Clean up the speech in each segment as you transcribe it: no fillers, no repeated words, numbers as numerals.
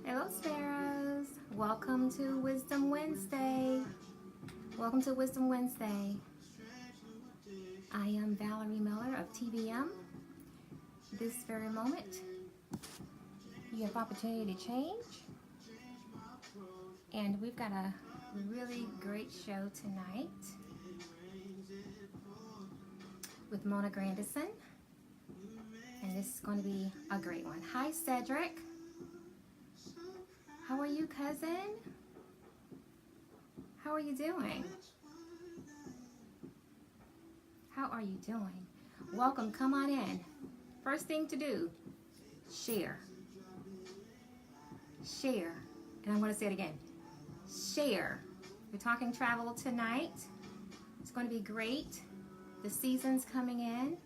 Hello, Sparrows. Welcome to Wisdom Wednesday. Welcome to Wisdom Wednesday. I am Valerie Miller of TBM. This very moment, you have opportunity to change. And we've got a really great show tonight with Mona Grandison. And this is going to be a great one. Hi, Cedric. How are you, cousin? How are you doing? How are you doing? Welcome, come on in. First thing to do, share. Share. And I'm going to say it again. Share. We're talking travel tonight. It's going to be great. The season's coming in.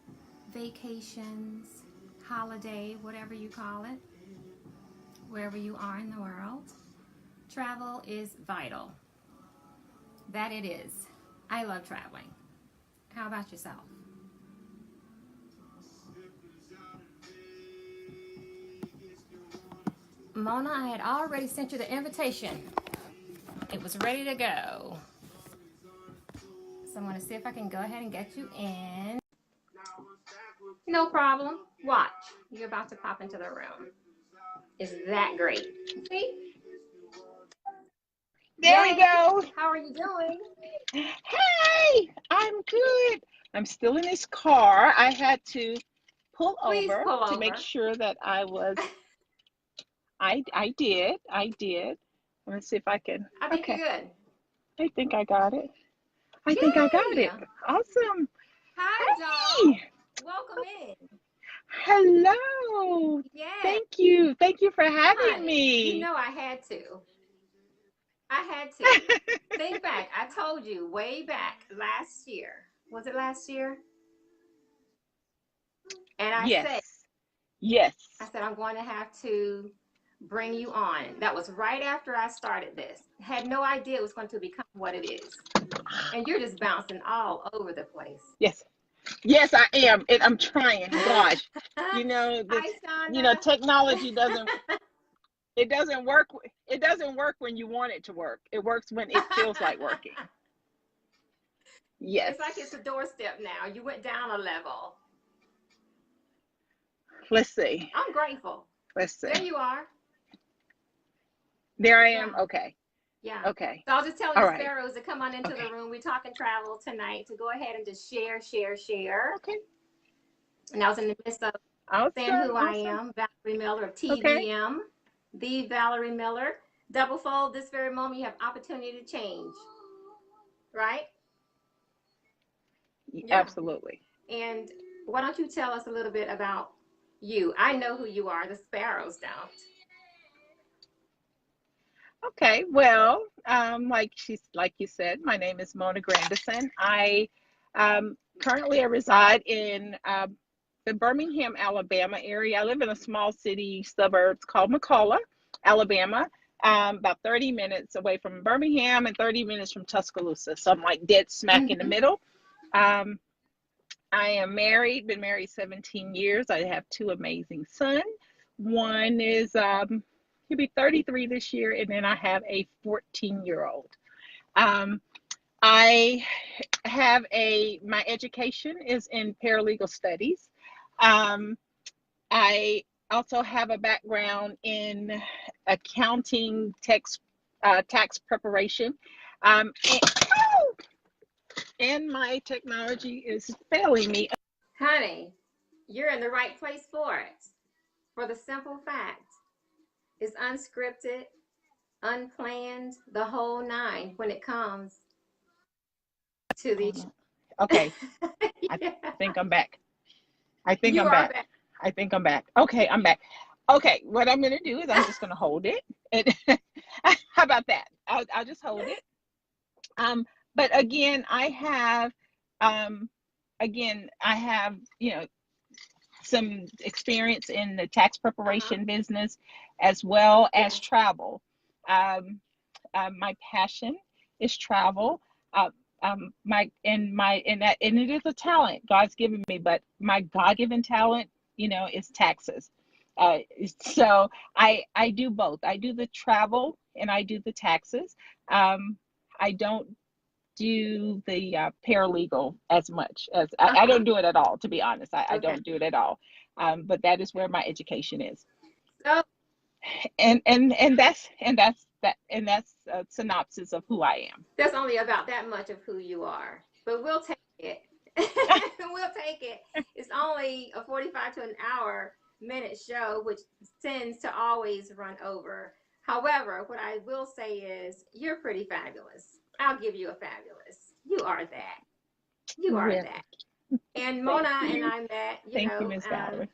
Vacations, holiday, whatever you call it. Wherever you are in the world. Travel is vital. That it is. I love traveling. How about yourself? Mona, I had already sent you the invitation. It was ready to go. So I'm going to see if I can go ahead and get you in. No problem. Watch. You're about to pop into the room. Is that great? See? There we go. How are you doing? Hey, I'm good. I'm still in this car. I had to pull over to make sure that I was. I did. Let me see if I can. I think you're good. I think I got it. I think I got it. Awesome. Hi, doll. Welcome in. Hello. Yeah. Thank you. Thank you for having me. You know I had to. Think back. I told you way back last year. Was it last year? And I said, yes. I said, I'm going to have to bring you on. That was right after I started this. Had no idea it was going to become what it is. And you're just bouncing all over the place. Yes, I am. And I'm trying. Gosh, this, technology doesn't. It doesn't work. It doesn't work when you want it to work. It works when it feels like working. Yes. It's like it's a doorstep now. You went down a level. Let's see. I'm grateful. Let's see. There you are. There I am. Yeah. Okay. Yeah. Okay. So I'll just tell you, Sparrows, to come on into the room. We're talking travel tonight. To go ahead and just share. Okay. And I was in the midst of saying who I am, Valerie Miller of TBM. Okay. The Valerie Miller. Double fold. This very moment, you have opportunity to change. Right? Yeah. Absolutely. And why don't you tell us a little bit about you? I know who you are. The Sparrows don't. Okay. Well, like you said, my name is Mona Grandison. I currently reside in the Birmingham, Alabama area. I live in a small city suburbs called McCullough, Alabama, about 30 minutes away from Birmingham and 30 minutes from Tuscaloosa. So I'm like dead smack in the middle. I am married, been married 17 years. I have two amazing sons. One is, he'll be 33 this year, and then I have a 14-year-old. I have my education is in paralegal studies. I also have a background in accounting, tax preparation, and my technology is failing me. Honey, you're in the right place for it. For the simple fact, it's unscripted, unplanned, the whole nine when it comes to the. Okay, yeah. I think I'm back. I think I'm back. Okay, I'm back. Okay, what I'm going to do is I'm just going to hold it. How about that? I'll just hold it. But again, I have, some experience in the tax preparation business as well as travel. My passion is travel. And it is a talent God's given me, but my God-given talent, is taxes. Uh, so I do both. I do the travel and I do the taxes. I don't do the paralegal as much as I Uh-huh. don't do it at all, to be honest. I Okay. don't do it at all. But that is where my education is. So And that's a synopsis of who I am. that's only about that much of who you are. But we'll take it. We'll take it. It's only a 45 to an hour minute show, which tends to always run over. However, what I will say is you're pretty fabulous. I'll give you a fabulous. You are that. You are Well, that. And thank Mona and you. I met, Thank you, Miss Valerie.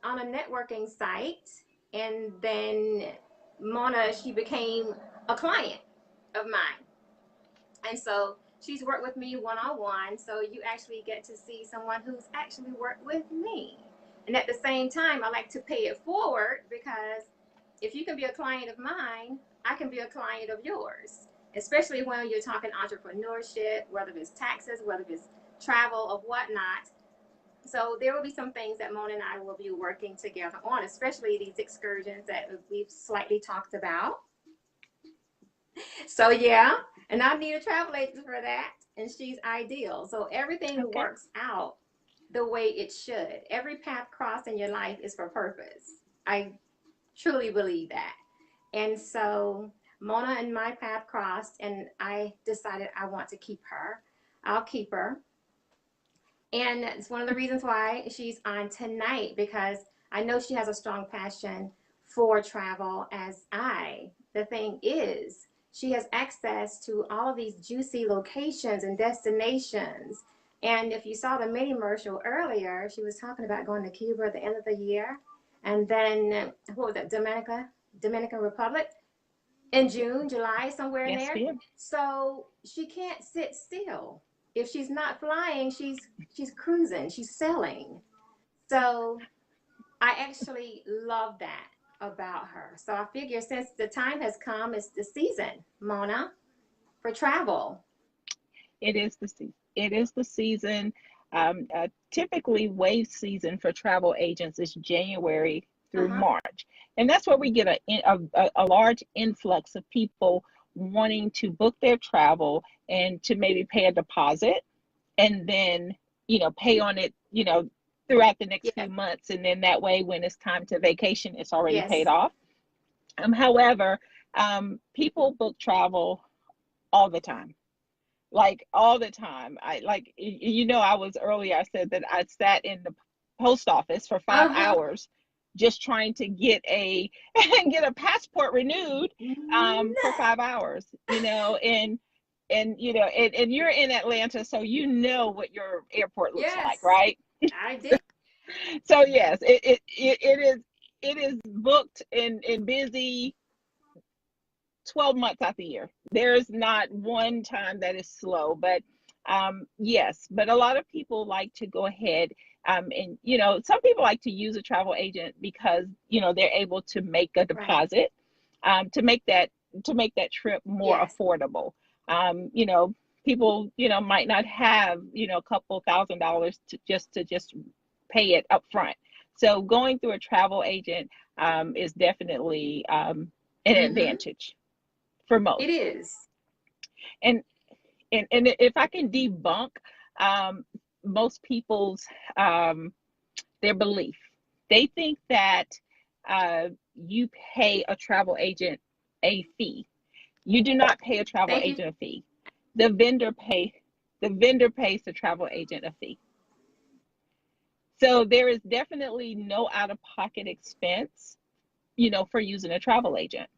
on a networking site, and then Mona, she became a client of mine, and so she's worked with me one on one. So you actually get to see someone who's actually worked with me, and at the same time, I like to pay it forward because if you can be a client of mine, I can be a client of yours. Especially when you're talking entrepreneurship, whether it's taxes, whether it's travel or whatnot. So there will be some things that Mona and I will be working together on, especially these excursions that we've slightly talked about. So yeah, and I need a travel agent for that, and she's ideal. So everything Okay. works out the way it should. Every path crossed in your life is for purpose. I truly believe that. And so Mona and my path crossed, and I decided I want to keep her. I'll keep her. And it's one of the reasons why she's on tonight because I know she has a strong passion for travel as I. The thing is, she has access to all of these juicy locations and destinations. And if you saw the mini commercial earlier, she was talking about going to Cuba at the end of the year. And then, what was that, Dominican Republic in June, July, somewhere in Yes, there. ma'am. So she can't sit still. If she's not flying, she's cruising, she's sailing. So I actually love that about her. So I figure since the time has come, it's the season, Mona, for travel. It is the season. It is the season. Typically, wave season for travel agents is January through Uh-huh. March, and that's where we get a large influx of people wanting to book their travel and to maybe pay a deposit and then pay on it throughout the next few Yes. months, and then that way when it's time to vacation, it's already paid Yes. off. However, people book travel all the time, like all the time. I was earlier, I said that I sat in the post office for five Uh-huh. hours just trying to get a get a passport renewed for 5 hours, and you're in Atlanta, so what your airport looks like, Yes, right? I did. So yes, it is booked and busy 12 months out the year. There's not one time that is slow, but yes, but a lot of people like to go ahead, and some people like to use a travel agent because they're able to make a Right. deposit, to make that trip more Yes. affordable. People might not have a couple $1,000 to just pay it up front. So going through a travel agent is definitely an Mm-hmm. advantage for It most. is. And and if I can debunk um, most people's um, their belief, they think that you pay a travel agent a fee. You do not pay a travel Thank you. agent a fee. The vendor pay the vendor pays the travel agent a fee. So there is definitely no out of pocket expense, for using a travel agent.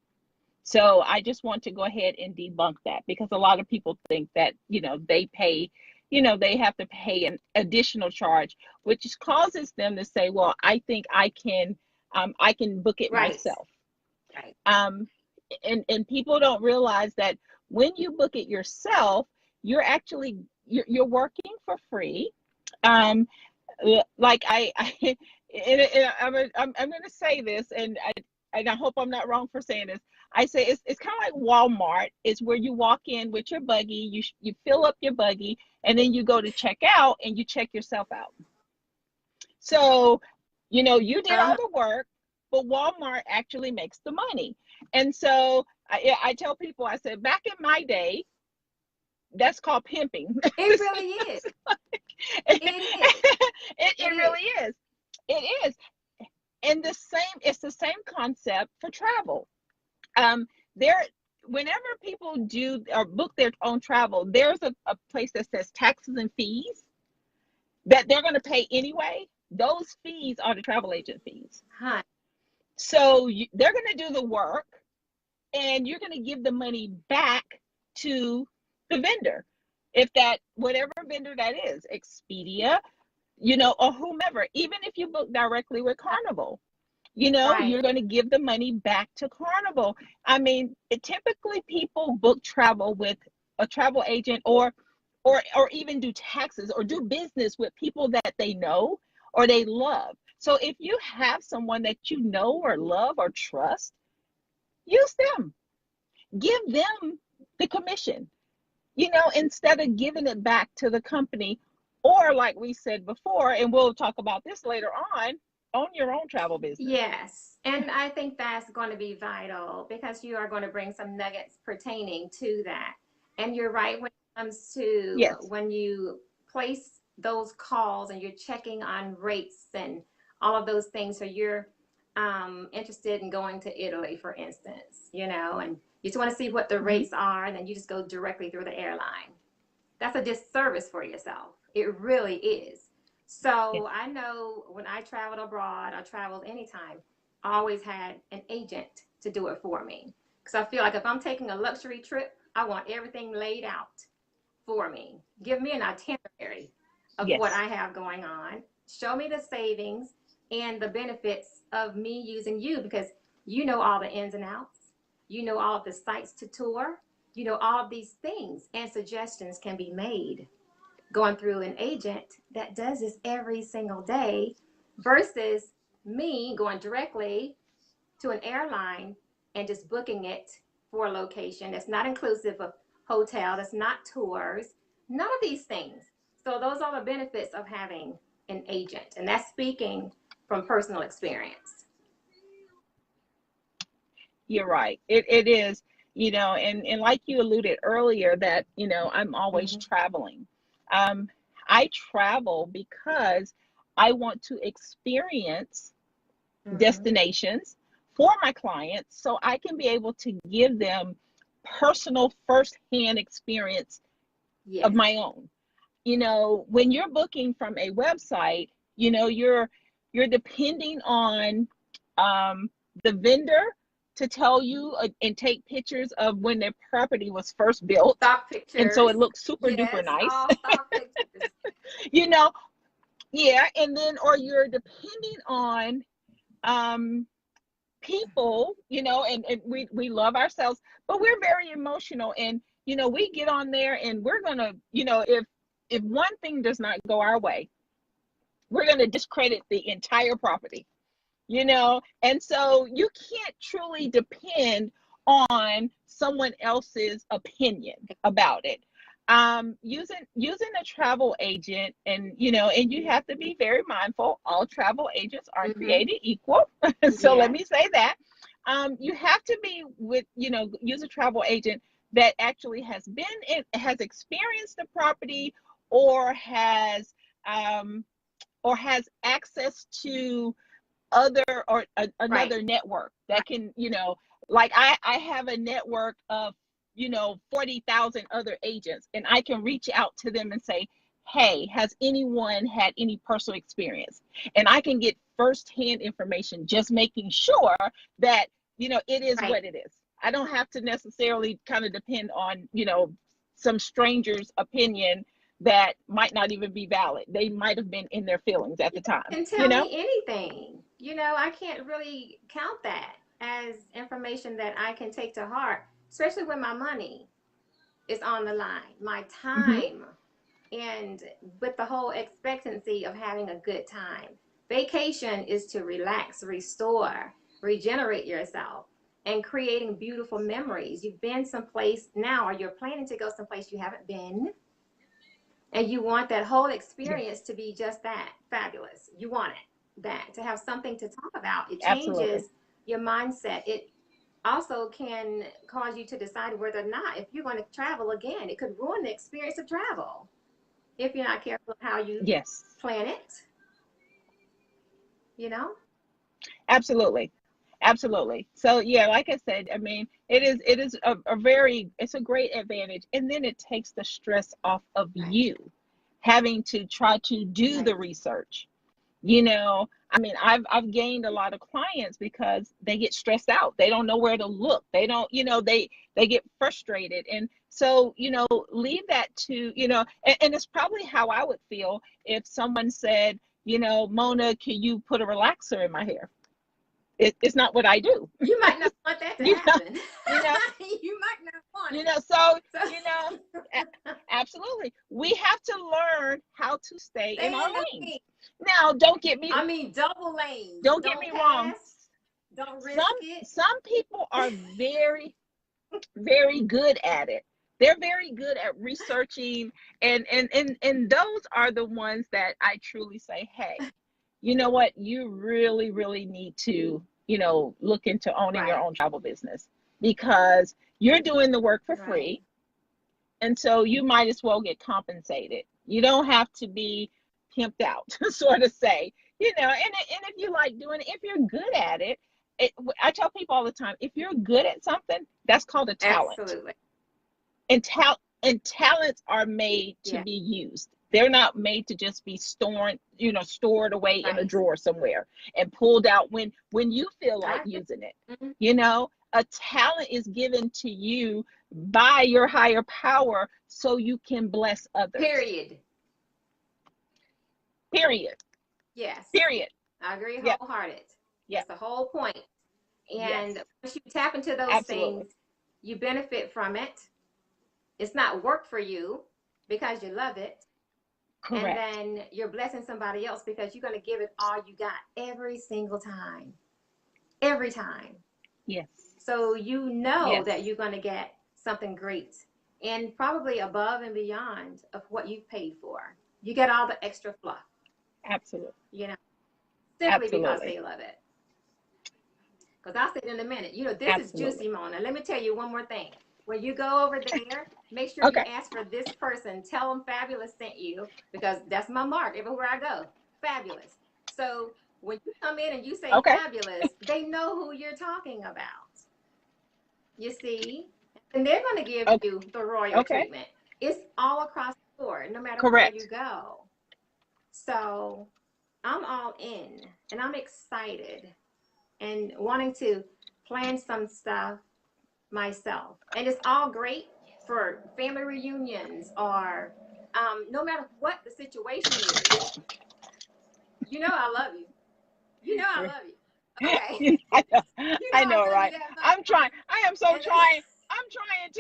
So I just want to go ahead and debunk that because a lot of people think that, they have to pay an additional charge, which causes them to say, well, I think I can book it Right. myself. Right. Um, and people don't realize that when you book it yourself, you're working for free. Um, like and I'm going to say this, and I hope I'm not wrong for saying this. I say it's kind of like Walmart. It's where you walk in with your buggy, you fill up your buggy, and then you go to check out and you check yourself out. So, you did all Uh-huh. the work, but Walmart actually makes the money. And so I tell people, I said, back in my day, that's called pimping. It really is. it, It is. It it is. really is. It is. And it's the same concept for travel. There, whenever people do or book their own travel, there's a place that says taxes and fees that they're going to pay anyway. Those fees are the travel agent fees. Huh. So they're going to do the work and you're going to give the money back to the vendor. If that, whatever vendor that is, Expedia, or whomever, even if you book directly with Carnival, Right. you're going to give the money back to Carnival. I mean, typically people book travel with a travel agent or even do taxes or do business with people that they know or they love. So if you have someone that you know or love or trust, use them. Give them the commission, instead of giving it back to the company. Or like we said before, and we'll talk about this later on, own your own travel business. Yes. And I think that's going to be vital because you are going to bring some nuggets pertaining to that. And you're right when it comes to Yes. when you place those calls and you're checking on rates and all of those things. So you're interested in going to Italy, for instance, and you just want to see what the Mm-hmm. rates are, and then you just go directly through the airline. That's a disservice for yourself. It really is. Yes. So I know when I traveled abroad, I traveled anytime, I always had an agent to do it for me. Because I feel like if I'm taking a luxury trip, I want everything laid out for me. Give me an itinerary of what Yes. I have going on. Show me the savings and the benefits of me using you because you know all the ins and outs. You know all of the sites to tour. You know all of these things, and suggestions can be made going through an agent that does this every single day versus me going directly to an airline and just booking it for a location that's not inclusive of hotel, that's not tours, none of these things. So those are the benefits of having an agent, and that's speaking from personal experience. You're right. It is, and like you alluded earlier that, I'm always Mm-hmm. traveling. Um, I travel because I want to experience Mm-hmm. destinations for my clients so I can be able to give them personal firsthand experience of Yes. my own. When you're booking from a website, you're depending on the vendor to tell you and take pictures of when their property was first built. Stock And so pictures. it looks super duper Yes, nice, all stock pictures. you know, yeah. And then, or you're depending on um, people, and we love ourselves, but we're very emotional. And, we get on there and we're going to, if one thing does not go our way, we're going to discredit the entire property. And so you can't truly depend on someone else's opinion about it. Using a travel agent, and you have to be very mindful, all travel agents aren't Mm-hmm. created equal. So let Yes. me say that. You have to be with, use a travel agent that actually has experienced the property, or has um, access to other, or Right. another network that Right. can, like I have a network of 40,000 other agents, and I can reach out to them and say, hey, has anyone had any personal experience? And I can get firsthand information, just making sure that it is Right. what it is. I don't have to necessarily kind of depend on some stranger's opinion that might not even be valid. They might have been in their feelings at the time, And tell me anything. I can't really count that as information that I can take to heart, especially when my money is on the line, my hmm time, and with the whole expectancy of having a good time. Vacation is to relax, restore, regenerate yourself. and creating beautiful memories. You've been someplace now, or you're planning to go someplace you haven't been, and you want that whole Yes, experience to be just that fabulous. You want it, that to have something to talk about. It absolutely. changes your mindset. It also can cause you to decide whether or not, if you're going to travel again, it could ruin the experience of travel if you're not careful how you Yes, plan it, you know? absolutely. Absolutely. So yeah, like I said, I mean, it is a very, it's a great advantage. And then it takes the stress off of Right, you having to try to do the right, research. I mean, I've gained a lot of clients because they get stressed out. They don't know where to look. They don't, they get frustrated. And so, leave that to, and it's probably how I would feel if someone said, Mona, can you put a relaxer in my hair? It's not what I do. you might not want that to You know, happen. you know, You might not want so, it. you know, So absolutely. We have to learn how to stay in stay our in the lanes. lane. Now, I mean, double lanes. don't get Don't me wrong. pass. Don't Some risk it. some people are very, very good at it. They're very good at researching, and those are the ones that I truly say, hey, you know what? You really, really need to, look into owning your Right, own travel business, because you're doing the work for right. free. And so you might as well get compensated. You don't have to be pimped out, sort of say, and if you like doing it, if you're good at it, I tell people all the time, if you're good at something, that's called a talent. Absolutely. And talents are made to Yeah, be used. They're not made to just be stored away in a right. drawer somewhere and pulled out when you feel like I agree. using it. Mhm. A talent is given to you by your higher power so you can bless others. Period. Period. Yes, Period. I agree Yep. wholehearted. Yep. That's the whole point. And Yes. once you tap into those things, Absolutely. you benefit from it. It's not work for you because you love it. And Correct. then you're blessing somebody else because you're going to give it all you got every single time. Every time. Yes. So you know that Yes. you're going to get something great and probably above and beyond of what you've paid for. You get all the extra fluff, Absolutely. you know, simply because Absolutely. they love it. Because I'll say it in a minute. This is Absolutely. juicy, Mona. Let me tell you one more thing. When you go over there, make sure you Okay. ask for this person. Tell them Fabulous sent you, because that's my mark everywhere I go. Fabulous. So when you come in and you say Okay. Fabulous, they know who you're talking about. You see? And they're going to give Okay. you the royal Okay. treatment. It's all across the board, no matter where you Correct. go. So I'm all in, and I'm excited and wanting to plan some stuff myself. And it's all great for family reunions, or no matter what the situation is. I love you. I love you. Okay. I know, I I know, love you right? that much, I'm trying. Mona. I am so And trying. I'm trying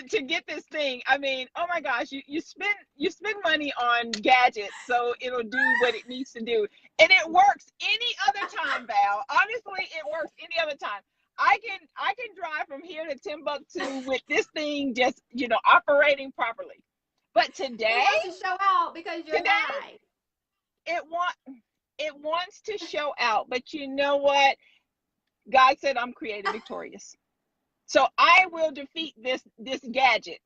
to get this thing. I mean, oh my gosh, you spend money on gadgets so it'll do what it needs to do, and it works any other time, Val. Honestly, it works any other time. I can drive from here to Timbuktu with this thing just operating properly. But it today, wants to show out because you're today live. it want it wants to show out. But you know what? God said I'm created victorious. So I will defeat this gadget.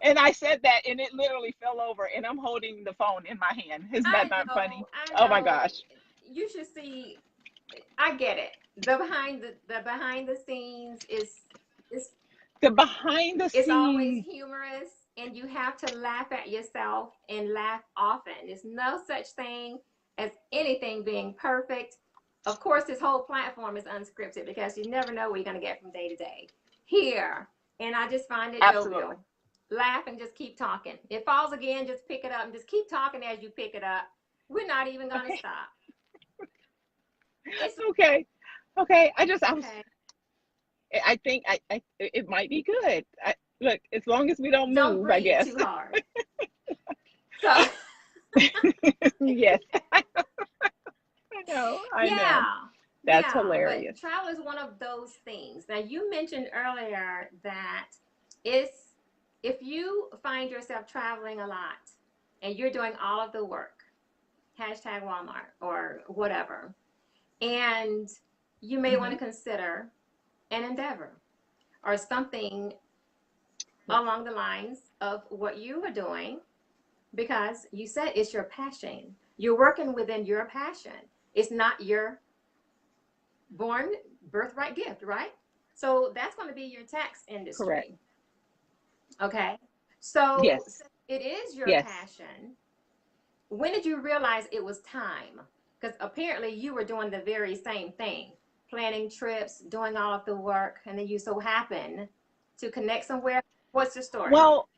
And I said that and it literally fell over and I'm holding the phone in my hand. Isn't that I not funny? know, I Oh my know. gosh. You should see. I get it. The behind the scenes is The behind the it's always scenes. humorous, and you have to laugh at yourself and laugh often. There's no such thing as anything being perfect. Of course, this whole platform is unscripted because you never know what you're going to get from day to day here. And I just find it Absolutely. jovial. Laugh and just keep talking. It falls again, just pick it up and just keep talking as you pick it up. We're not even going to Okay. stop. It's Okay. Okay. okay. I think it might be good. Look, as long as we don't Don't move, I breathe guess. too hard. So, Yes. I know. I know. yeah. That's Yeah, but hilarious. travel is one of those things. Now, you mentioned earlier that it's if you find yourself traveling a lot and you're doing all of the work, hashtag Walmart or whatever, and you may want Hmm. to consider an endeavor or something Yes. along the lines of what you are doing because you said it's your passion. You're working within your passion. It's not your born birthright gift, right? So that's going to be your tax Correct. industry. Okay. So Yes. it is your Yes. passion. When did you realize it was time? Because apparently you were doing the very same thing, planning trips, doing all of the work, and then you so happen to connect somewhere. What's the story? Well,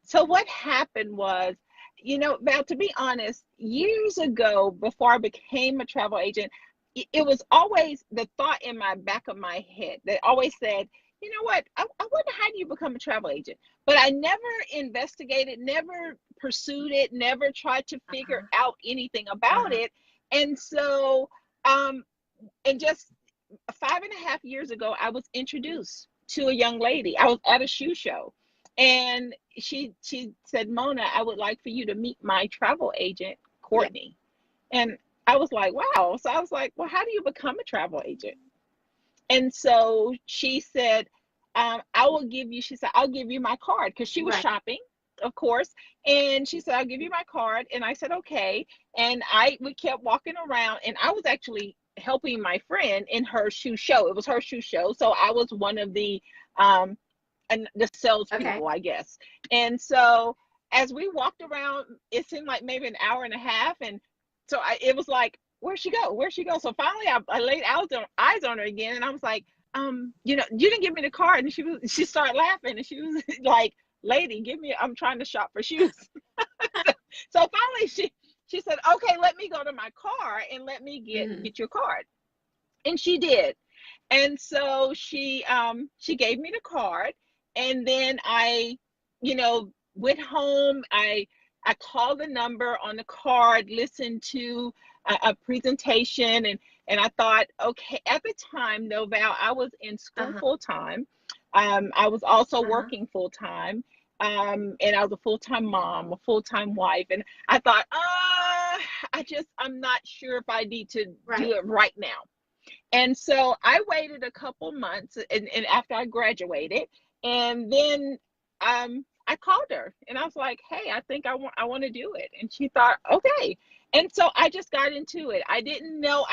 so what happened was, Val, to be honest, years ago, before I became a travel agent, it was always the thought in my back of my head that always said, you know what, I wonder how do you become a travel agent? But I never investigated, never pursued it, never tried to figure Uh-huh. out anything about Uh-huh. it. And so, um, and just 5.5 years ago, I was introduced to a young lady. I was at a shoe show, and she said, "Mona, I would like for you to meet my travel agent, Yeah. Courtney." And I was like, "Wow!" So I was like, "Well, how do you become a travel agent?" And so she said, "I will give you." She said, "I'll give you my card," because she was Right. shopping, of course. And she said, "I'll give you my card." And I said, "Okay." And we kept walking around, and I was actually helping my friend in her shoe show. It was her shoe show, so I was one of um the Okay. salespeople, I guess. And so as we walked around, it seemed like maybe an hour and a half, and so it was like, where'd she go? Where'd she go? So finally, I laid eyes on her again, and I was like, you didn't give me the card. And she started laughing, and she was like, "Lady, give me. I'm trying to shop for shoes." So finally, she said, "Okay, let me go to my car and let me Mm-hmm. get your card." And she did. And so she gave me the card, and then went home. I called the number on the card, listened to a presentation, and I thought, okay, at the time, though, Val, I was in school Uh-huh. full time. I was also Uh-huh. working full time. And I was a full-time mom, a full-time wife, and I thought, I'm not sure if I need to do Right. it right now. And so I waited a couple months, and after I graduated, and then I called her, and I was like, "Hey, I think I want to do it." And she thought, "Okay." And so I just got into it. I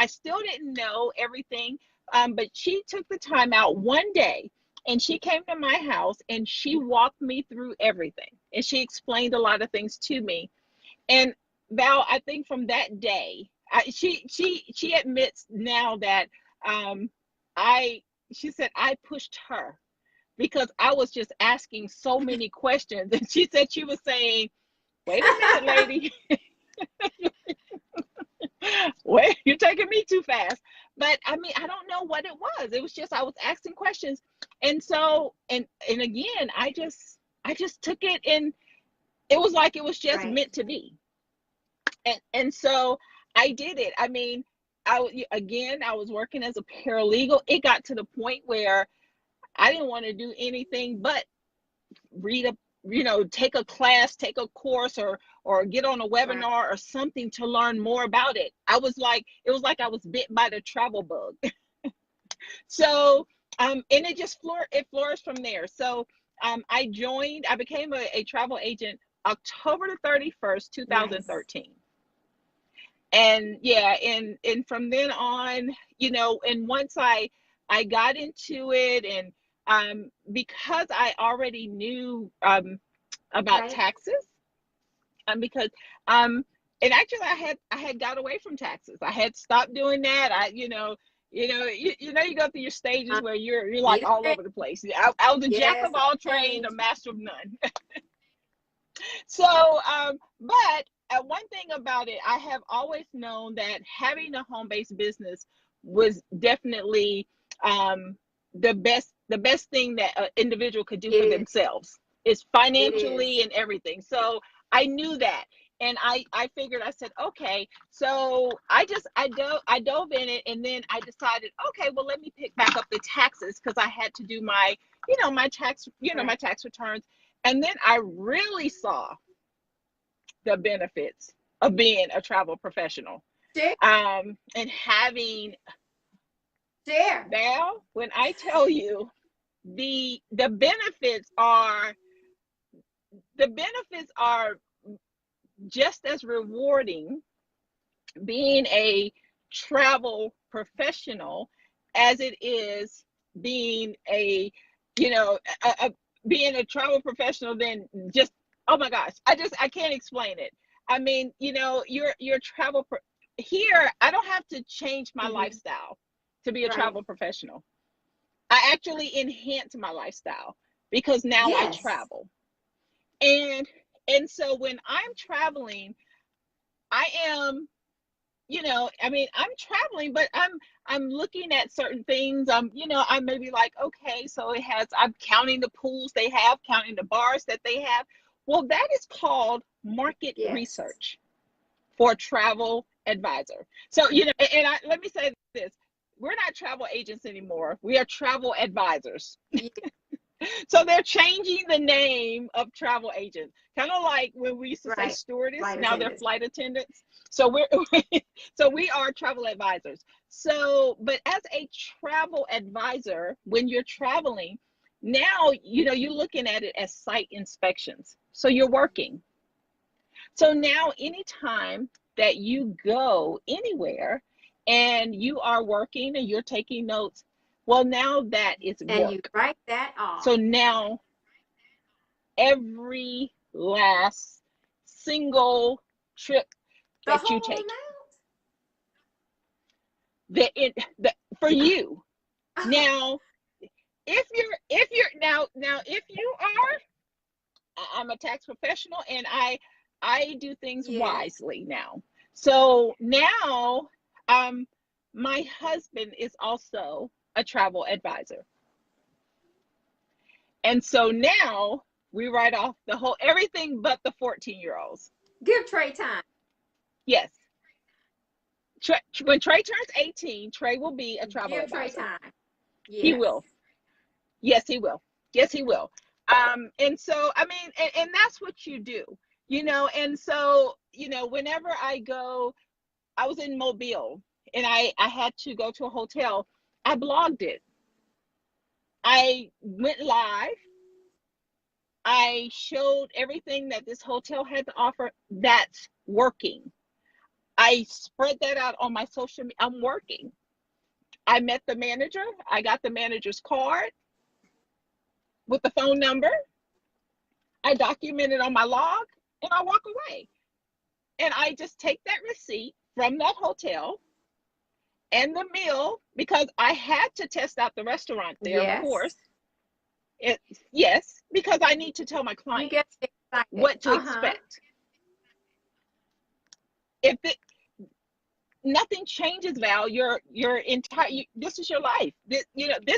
still didn't know everything, but she took the time out one day, and she came to my house, and she walked me through everything, and she explained a lot of things to me. And Val, I think from that day, she admits now that um, I she said I pushed her because I was just asking so many questions, and she said she was saying, "Wait a minute, lady, wait, you're taking me too fast." But I mean, I don't know what it was. It was just I was asking questions, and so and again, I just took it, and it was like it was just Right. meant to be. And so I did it. I mean, I was working as a paralegal. It got to the point where I didn't want to do anything but read a take a class, take a course, or get on a Right. webinar or something to learn more about it. It was like I was bit by the travel bug. So and it flourished from there. So I became a travel agent October the 31st, Nice. 2013. And yeah, and from then on, and once I got into it, and because I already knew about Right. taxes, because um and actually I had got away from taxes. I had stopped doing that. You go through your stages Uh, where you're like need a all change. over the place. I was a jack Yes, of all a trades, change. a master of none. So, but one thing about it, I have always known that having a home-based business was definitely um, the best thing that an individual could do for It is. themselves is It is. financially and everything. So I knew that. I figured, I said, okay, so I dove in it, and then I decided, okay, well, let me pick back up the taxes, because I had to do my, my tax, Right. my tax returns. And then I really saw the benefits of being a travel professional. Share. And having, Share. now, when I tell you, the benefits are, the benefits are just as rewarding being a travel professional as it is being a, you know, being a travel professional. Then just, oh my gosh, I can't explain it. I mean, your here, I don't have to change my Mm-hmm. lifestyle to be a Right. travel professional. I actually enhance my lifestyle because now I Yes. travel. And so when I'm traveling, I am, I mean, I'm traveling, but I'm looking at certain things. I may be like, okay, so I'm counting the pools they have, counting the bars that they have. Well, that is called market Yes. research for a travel advisor. So, let me say this. We're not travel agents anymore. We are travel advisors. Yeah. So they're changing the name of travel agents, kind of like when we used to say Right. stewardess, Flight now they're attendants. flight attendants. So so we are travel advisors. So, but as a travel advisor, when you're traveling, now, you're looking at it as site inspections. So you're working. So now, anytime that you go anywhere and you are working and you're taking notes, well, now that is And you work. write that off. So now, every last single trip The that you whole take, amount. for you. Now, if you are, I'm a tax professional, and I do things Yes. wisely now. So now, my husband is also a travel advisor. And so now we write off the whole everything but the 14-year-olds. Give Trey time. Yes. When Trey turns 18, Trey will be a travel Give Trey advisor. time. He Yes. will. Yes, he will. Yes, he will. And so, I mean, and that's what you do, and so, whenever I go, I was in Mobile, and I had to go to a hotel. I blogged it. I went live. I showed everything that this hotel had to offer that's working. I spread that out on my social media. I'm working. I met the manager. I got the manager's card with the phone number. I document it on my log, and I walk away. And I just take that receipt from that hotel and the meal, because I had to test out the restaurant there, of Yes. course. It Yes, because I need to tell my You client get excited. what to Uh-huh. expect. If it, Nothing changes, Val, your entire, this is your life. This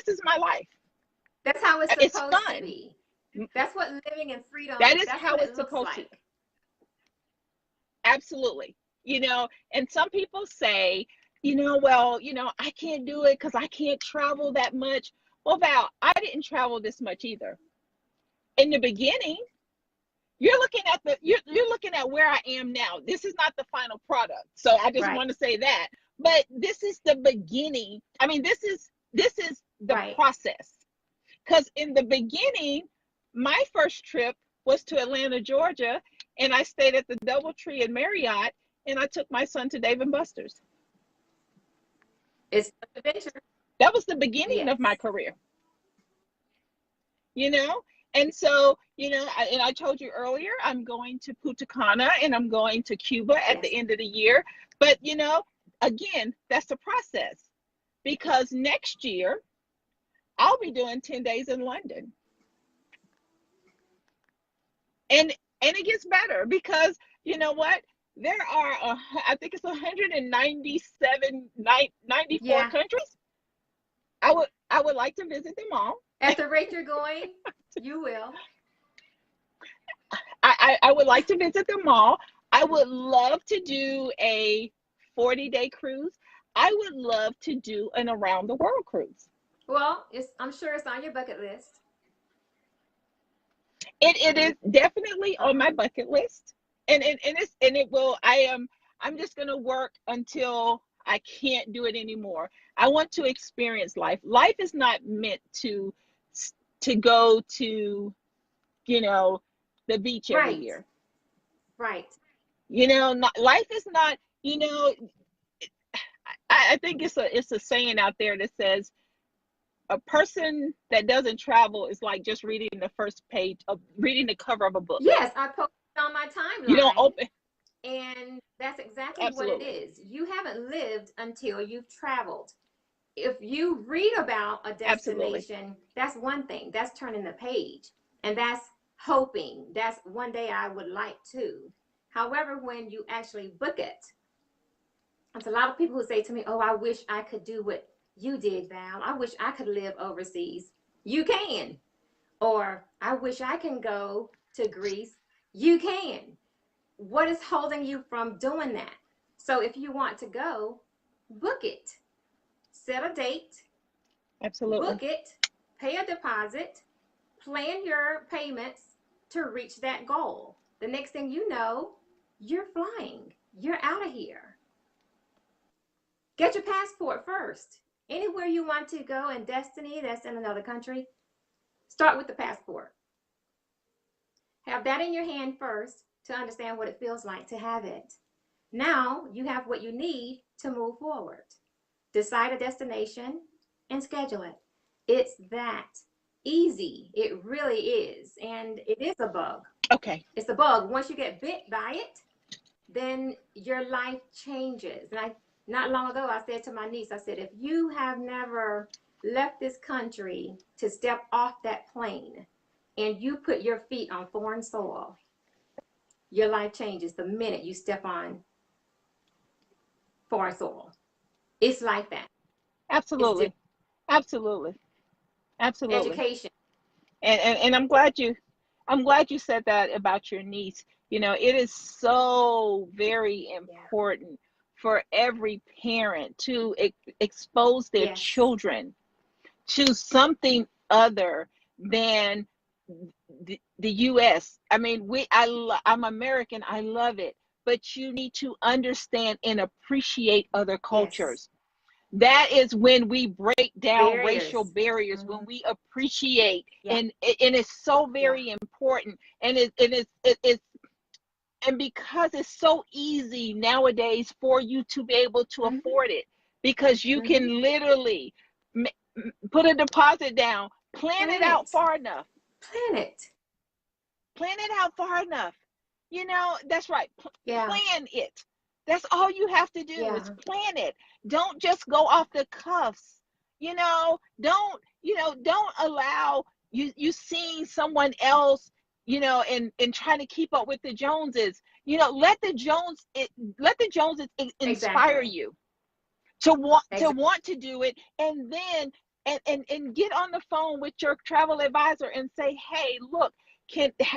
is my life. That's how it's It's supposed to fun. be. That's what living in freedom, That is that's how what it it's looks supposed to. like. Absolutely. And some people say, well, I can't do it because I can't travel that much. Well, Val, I didn't travel this much either. In the beginning, you're looking at where I am now. This is not the final product. So I just Right. want to say that. But this is the beginning. I mean, this is the Right. process. Because in the beginning, my first trip was to Atlanta, Georgia, and I stayed at the DoubleTree in Marriott, and I took my son to Dave and Buster's. It's an adventure. That was the beginning Yes. of my career, you know? And so, and I told you earlier, I'm going to Punta Cana and I'm going to Cuba at Yes. the end of the year. But, again, that's the process, because next year I'll be doing 10 days in London. And it gets better, because you know what? There are, I think it's 197, 94 Yeah. countries. I would like to visit them all. At the rate you're going, you will. I would like to visit them all. I would love to do a 40-day cruise. I would love to do an around the world cruise. Well, I'm sure it's on your bucket list. It is definitely on my Uh-huh. bucket list, and it will. I'm just gonna work until I can't do it anymore. I want to experience life. Life is not meant to go to, you know, the beach every Right. year. Right. Not, life is not. I think it's a saying out there that says a person that doesn't travel is like just reading the first page of reading the cover of a book. Yes, I posted on my You don't timeline, open. and that's exactly what it Absolutely. is. You haven't lived until you've traveled. If you read about a Absolutely. destination, that's one thing. That's turning the page. And that's hoping. That's one day I would like to. However, when you actually book it, there's a lot of people who say to me, "Oh, I wish I could do what you did, Val. I wish I could live overseas." You can. Or I wish I can go to Greece. You can. What is holding you from doing that? So if you want to go, book it. Set a date, Absolutely. book it, pay a deposit, plan your payments to reach that goal. The next thing you know, you're flying. You're out of here. Get your passport first. Anywhere you want to go in Destiny that's in another country, start with the passport. Have that in your hand first to understand what it feels like to have it. Now you have what you need to move forward. Decide a destination and schedule it. It's that easy. It really is. And it is a bug. Okay. It's a bug. Once you get bit by it, then your life changes. And not long ago, I said to my niece, I said, if you have never left this country to step off that plane and you put your feet on foreign soil, your life changes the minute you step on foreign soil. It's like that. It's different. Absolutely. Absolutely. Absolutely. Education. And I'm glad you said that about your niece. It is so very Yeah. important for every parent to expose their Yes. children to something other than the US. I mean, I'm American. I love it, but you need to understand and appreciate other Yes. cultures. That is when we break down racial Barriers. barriers, when Mm-hmm. we appreciate, Yeah. and it's so Yeah. very important. And it's and because it's so easy nowadays for you to be able to Mm-hmm. afford it, because you Mm-hmm. can literally put a deposit down, plan it Plan out it. far enough. Plan it. Plan it out far enough. That's right. Yeah. Plan it. That's all you have to do is Yeah. plan it. Don't just go off the cuffs. Don't allow you seeing someone else, and trying to keep up with the Joneses. Let the Joneses inspire Exactly. you to Exactly. want to do it, and then and get on the phone with your travel advisor and say, hey, look,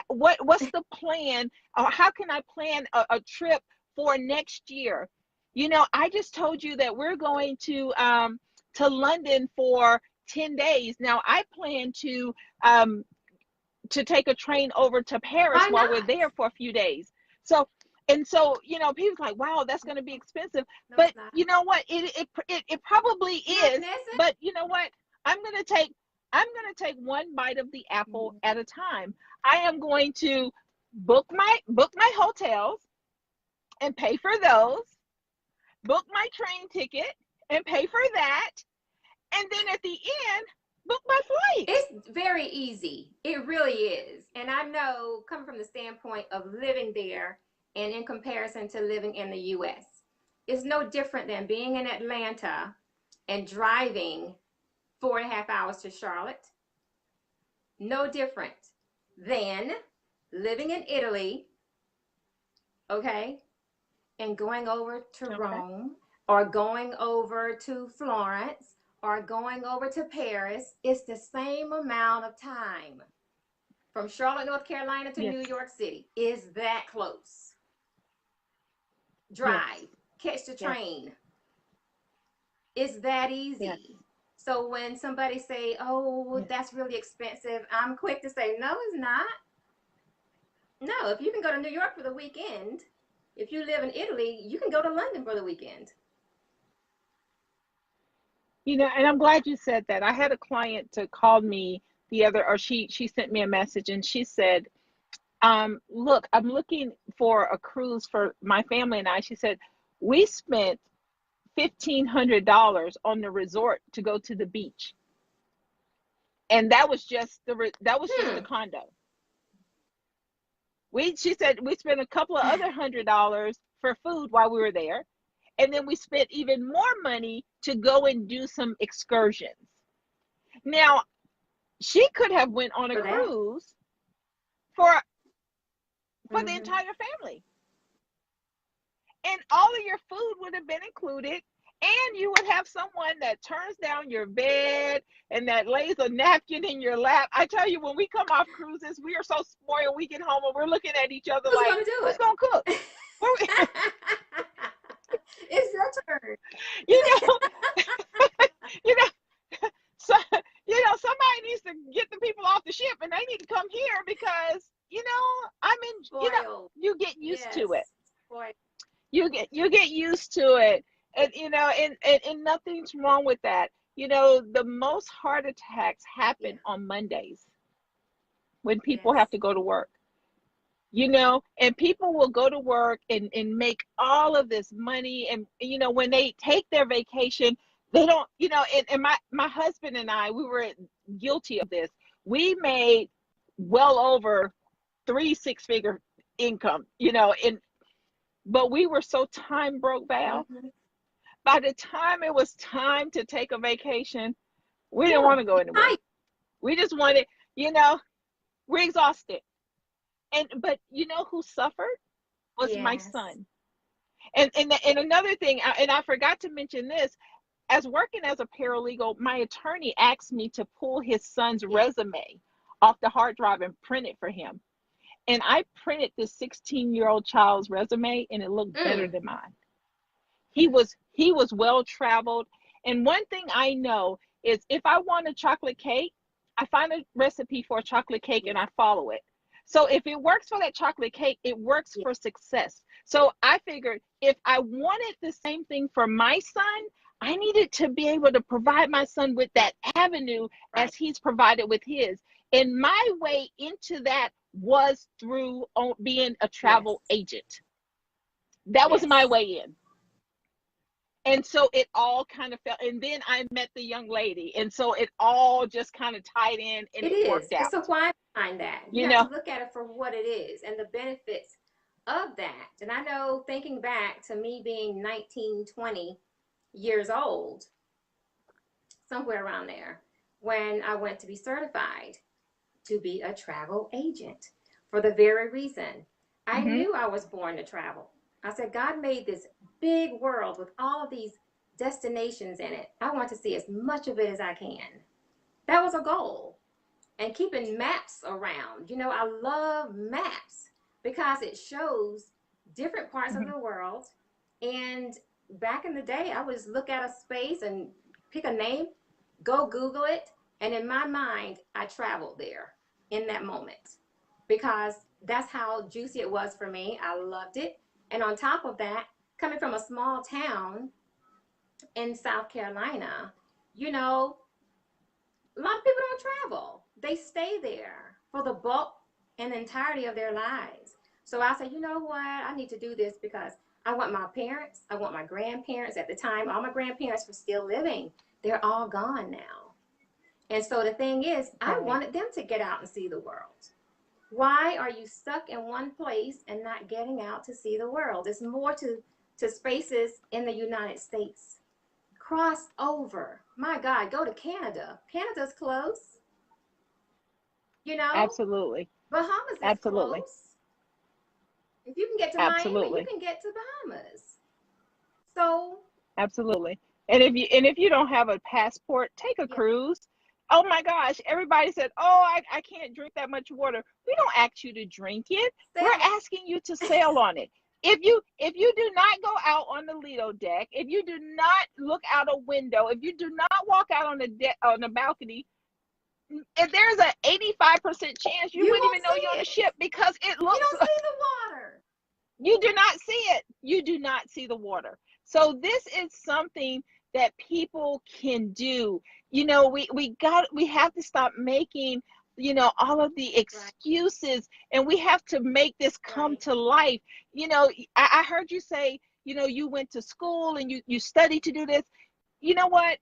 what's the plan, or how can I plan a trip for next year? I just told you that we're going to London for 10 days. Now I plan to take a train over to Paris Why while we're not? there for a few days. So people's like, wow, that's going to be expensive. No, But it's not. you know what? It probably Not is. missing. But you know what? I'm going to take one bite of the apple Mm-hmm. at a time. I am going to book my hotels and pay for those. Book my train ticket and pay for that. And then at the end, book my flights. It's very easy. It really is. And I know, coming from the standpoint of living there and in comparison to living in the US, it's no different than being in Atlanta and driving 4.5 hours to Charlotte. No different than living in Italy, okay, and going over to Okay. Rome or going over to Florence or going over to Paris. It's the same amount of time. From Charlotte, North Carolina to Yes. New York City is that close. Yes. drive, catch the Yes. train. It's that Yes. easy. So when somebody say, "Oh, Yes. that's really expensive," I'm quick to say, "No, it's not. No, if you can go to New York for the weekend, if you live in Italy, you can go to London for the weekend." And I'm glad you said that. I had a client to call me or she sent me a message and she said, look, I'm looking for a cruise for my family and I. She said, we spent $1,500 on the resort to go to the beach. And that was just the Hmm. condo. She said we spent a couple of other $100 for food while we were there. And then we spent even more money to go and do some excursions. Now, she could have went on a For that. cruise for the Mm-hmm. entire family. And all of your food would have been included. And you would have someone that turns down your bed and that lays a napkin in your lap. I tell you, when we come off cruises, we are so spoiled. We get home and we're looking at each other Who's like, gonna do who's going to cook? it? It's your turn. you know, you know, so, somebody needs to get the people off the ship and they need to come here because, Spoiled. you get used Yes. to it. Spoiled. You get used to it. And nothing's wrong with that. The most heart attacks Yeah. happen on Mondays when people Yes. have to go to work. And people will go to work and make all of this money. And, when they take their vacation, they don't, and my husband and I, we were guilty of this. We made well over 3 six-figure income, but we were so time broke, Val. Mm-hmm. By the time it was time to take a vacation, we didn't Yeah. want to go anywhere. Right. We just wanted, you know, we're exhausted. But who suffered was my Yes. son. And another thing, and I forgot to mention this, as working as a paralegal, my attorney asked me to pull his son's Yeah. resume off the hard drive and print it for him. And I printed this 16-year-old child's resume and it looked better Mm. than mine. He was well traveled. And one thing I know is if I want a chocolate cake, I find a recipe for a chocolate cake Yeah. and I follow it. So if it works for that chocolate cake, it works Yeah. for success. So I figured if I wanted the same thing for my son, I needed to be able to provide my son with that avenue Right. as he's provided with his. And my way into that was through being a Yes. travel agent. That was my Yes. way in. And so it all kind of fell, and then I met the young lady, and so it all just kind of tied in and It it is. worked It's a out. why behind that. You you have to know look at it for what it is and the benefits of that. And I know thinking back to me being 19, 20 years old, somewhere around there, when I went to be certified to be a travel agent for the very reason I hmm knew I was born to travel. I said, God made this big world with all of these destinations in it. I want to see as much of it as I can. That was a goal. And keeping maps around. I love maps because it shows different parts of hmm the world. And back in the day, I would just look at a space and pick a name, go Google it, and in my mind, I traveled there in that moment because that's how juicy it was for me. I loved it. And on top of that, coming from a small town in South Carolina, you know, a lot of people don't travel. They stay there for the bulk and entirety of their lives. So I said, you know what? I need to do this because I want my parents, I want my grandparents at the time. All my grandparents were still living. They're all gone now. And so the thing is, I right. wanted them to get out and see the world. Why are you stuck in one place and not getting out to see the world? There's more to spaces in the United States. Cross over. My God, go to Canada. Canada's close, you know? Absolutely. Bahamas is Absolutely. close. If you can get to Miami, you Absolutely. can get to Bahamas. So, Absolutely. And if you don't have a passport, take a yeah, cruise. Oh my gosh, everybody said, "Oh, I can't drink that much water." We don't ask you to drink it. We're sail asking you to sail on it. If you do not go out on the Lido deck, if you do not look out a window, if you do not walk out on the deck, on the balcony, if there's an 85% chance you wouldn't even know you're on a ship, because it You looks, don't see the water. you do not see it. You do not see the water. So this is something that people can do. You know, we have to stop making, you know, all of the excuses, and we have to make this come to life. You know, I heard you say, you know, you went to school and you studied to do this. You know what?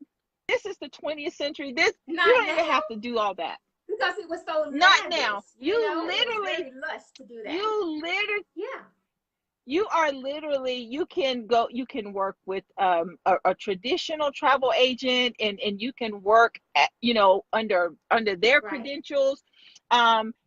This is the 20th century. This, you don't even have to do all that. Because it was so Not lavish, now. You know, literally, it was very lush to do that. Yeah. You are literally, you can work with a traditional travel agent, and you can work at, you know, under their credentials.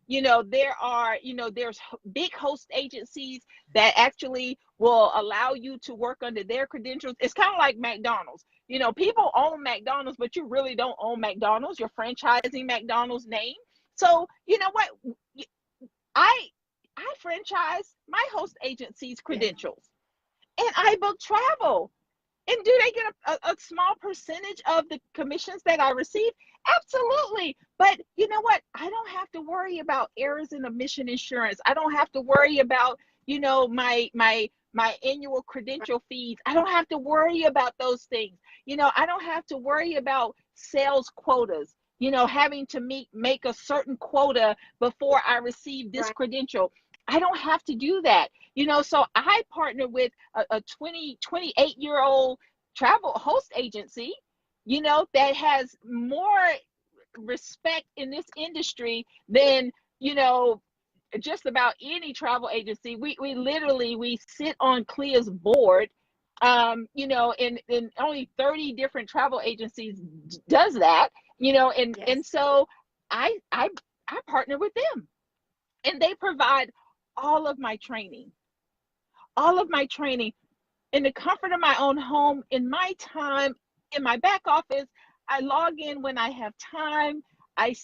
You know, there's big host agencies that actually will allow you to work under their credentials. It's kind of like McDonald's. You know, people own McDonald's, but you really don't own McDonald's. You're franchising McDonald's name. So, you know what? I franchise my host agency's credentials, and I book travel. And do they get a small percentage of the commissions that I receive? Absolutely. But you know what? I don't have to worry about errors in admission insurance. I don't have to worry about, you know, my annual credential fees. I don't have to worry about those things. You know, I don't have to worry about sales quotas, you know, having to make a certain quota before I receive this credential. I don't have to do that. You know, so I partner with a 28-year-old travel host agency, you know, that has more respect in this industry than, you know, just about any travel agency. We literally sit on CLIA's board, you know, and only 30 different travel agencies does that, you know, and so I partner with them, and they provide all of my training in the comfort of my own home, in my time, in my back office. I log in when I have time. I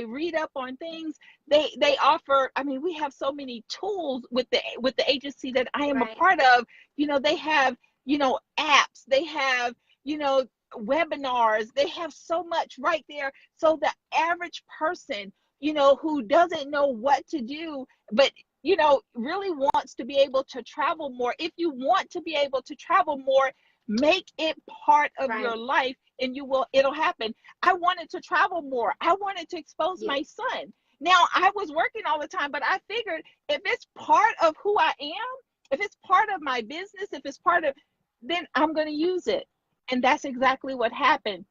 read up on things. They offer, I mean, we have so many tools with the agency that I am a part of. You know, they have, you know, apps, they have, you know, webinars, they have so much right there. So the average person, you know, who doesn't know what to do, but, you know, really wants to be able to travel more. If you want to be able to travel more, make it part of your life, and it'll happen. I wanted to travel more. I wanted to expose my son. Now, I was working all the time, but I figured if it's part of who I am, if it's part of my business, if it's part of, then I'm going to use it. And that's exactly what happened.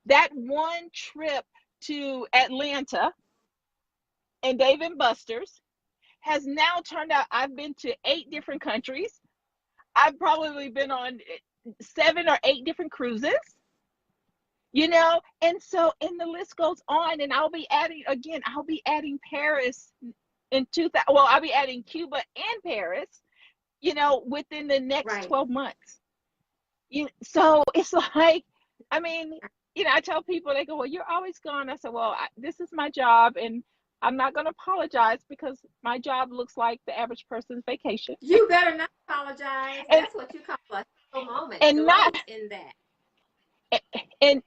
That one trip to Atlanta and Dave and Buster's has now turned out, I've been to 8 different countries. I've probably been on 7 or 8 different cruises, you know, and the list goes on. And I'll be adding Paris in 2000. Well, I'll be adding Cuba and Paris, you know, within the next 12 months. So it's like, I mean, you know, I tell people, they go, well, you're always gone. I said, well, this is my job, and I'm not going to apologize, because my job looks like the average person's vacation. You better not apologize. That's what you call a slow moment. And not in that. And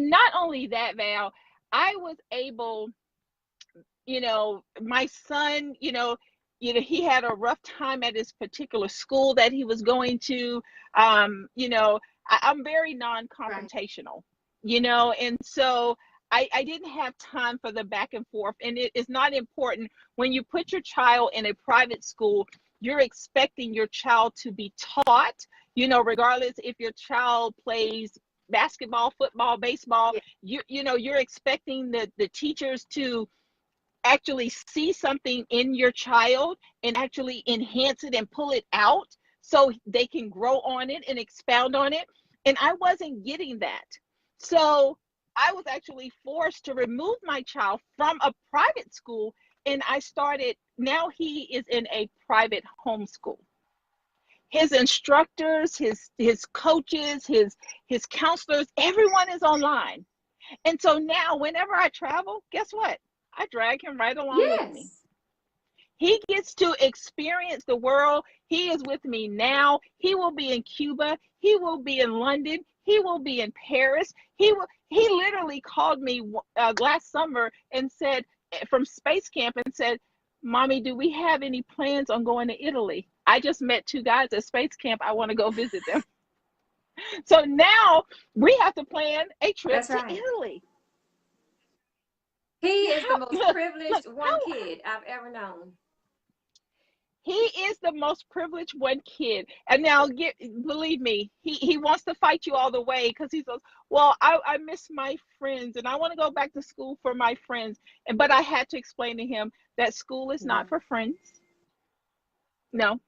not only that, Val, I was able, you know, my son, you know, he had a rough time at his particular school that he was going to. You know, I'm very non-confrontational, you know, and so I didn't have time for the back and forth. And it is not important. When you put your child in a private school, you're expecting your child to be taught, you know, regardless if your child plays basketball, football, baseball, you know, you're expecting the teachers to actually see something in your child and actually enhance it and pull it out so they can grow on it and expound on it. And I wasn't getting that. So I was actually forced to remove my child from a private school, and now he is in a private homeschool. His instructors, his coaches, his counselors, everyone is online. And so now whenever I travel, guess what? I drag him right along with me. He gets to experience the world. He is with me now. He will be in Cuba. He will be in London. He will be in Paris. He literally called me last summer and said, from space camp, and said, Mommy, do we have any plans on going to Italy? I just met 2 guys at space camp. I want to go visit them. So now we have to plan a trip That's to right. Italy. He is the most Look, privileged one kid I've ever known. he is the most privileged one kid. And now, believe me, he wants to fight you all the way, because he says, well, I miss my friends and I want to go back to school for my friends. But I had to explain to him that school is not for friends. No,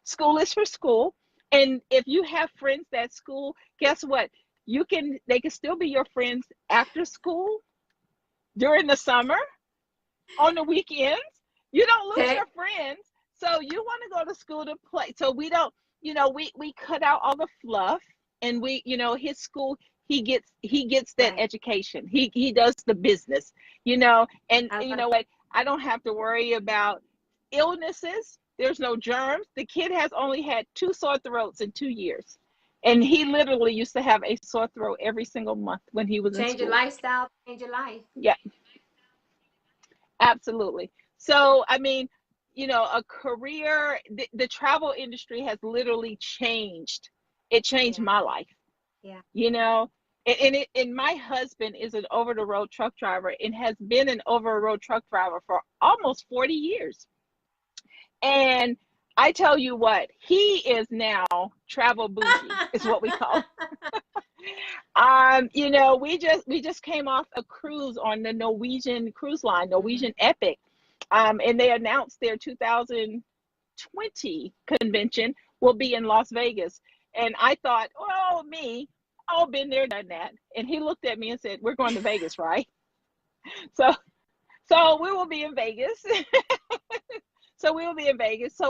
school is for school. And if you have friends at school, guess what? They can still be your friends after school, during the summer, on the weekends. You don't lose your friends. So you want to go to school to play. So we don't, we cut out all the fluff, and his school, he gets that Right. education. He does the business, and you know what? I don't have to worry about illnesses. There's no germs. The kid has only had 2 sore throats in 2 years. And he literally used to have a sore throat every single month when he was in Change your school. lifestyle, change your life. Yeah, absolutely. So, I mean, a career, the travel industry has literally changed. It changed Yeah. my life, Yeah. and my husband is an over-the-road truck driver and has been an over-the-road truck driver for almost 40 years. And I tell you what, he is now travel bougie, is what we call. We just came off a cruise on the Norwegian cruise line, Norwegian Epic. And they announced their 2020 convention will be in Las Vegas. And I thought, oh, I've been there, done that. And he looked at me and said, we're going to Vegas, right? So we will be in Vegas. So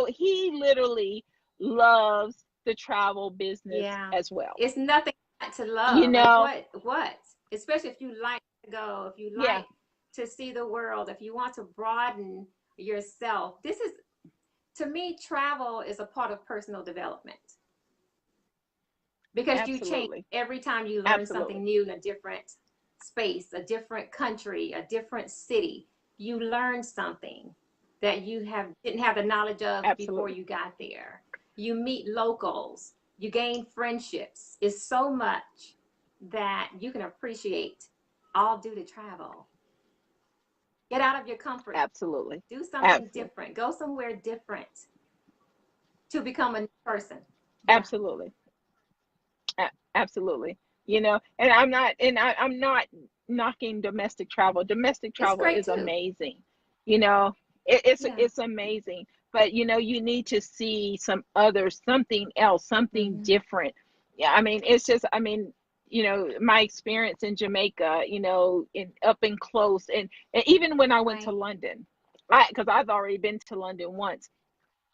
he literally loves the travel business as well. It's nothing to love. Like what? Especially if you like to go, if you like to see the world, if you want to broaden yourself. To me, travel is a part of personal development, because Absolutely. you change every time you learn something new in a different space, a different country, a different city. You learn something that you didn't have the knowledge of before you got there. You meet locals, you gain friendships. It's so much that you can appreciate, all due to travel. Get out of your comfort. Absolutely. Do something different. Go somewhere different to become a new person. Absolutely. Absolutely. And I'm not knocking domestic travel. Domestic travel is amazing. It's amazing. But you need to see something else, something different. Yeah, I mean, my experience in Jamaica, up and close, and even when I went to London, because I've already been to London once.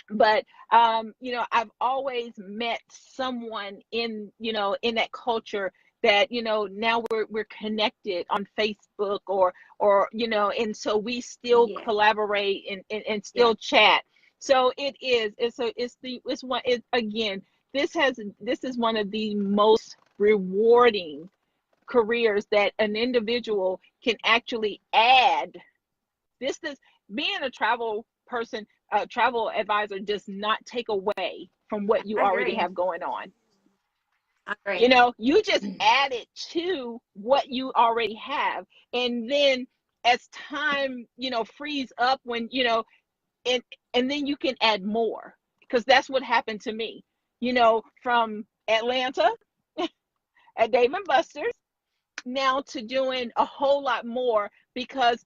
But I've always met someone in that culture that now we're connected on Facebook or and so we still collaborate and still chat. So this is one of the most rewarding careers that an individual can actually add. This is being a travel person. Travel advisor does not take away from what you already have going on. You just add it to what you already have. And then as time, frees up when, and then you can add more, because that's what happened to me, from Atlanta at Dave & Buster's now to doing a whole lot more, because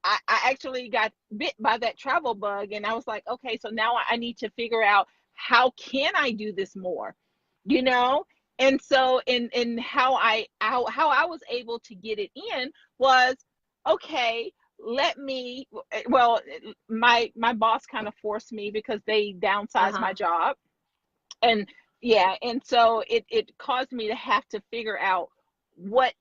I actually got bit by that travel bug, and I was like, okay, so now I need to figure out how can I do this more, and so in how I was able to get it in was, okay, my boss kind of forced me because they downsized my job, and so it caused me to have to figure out what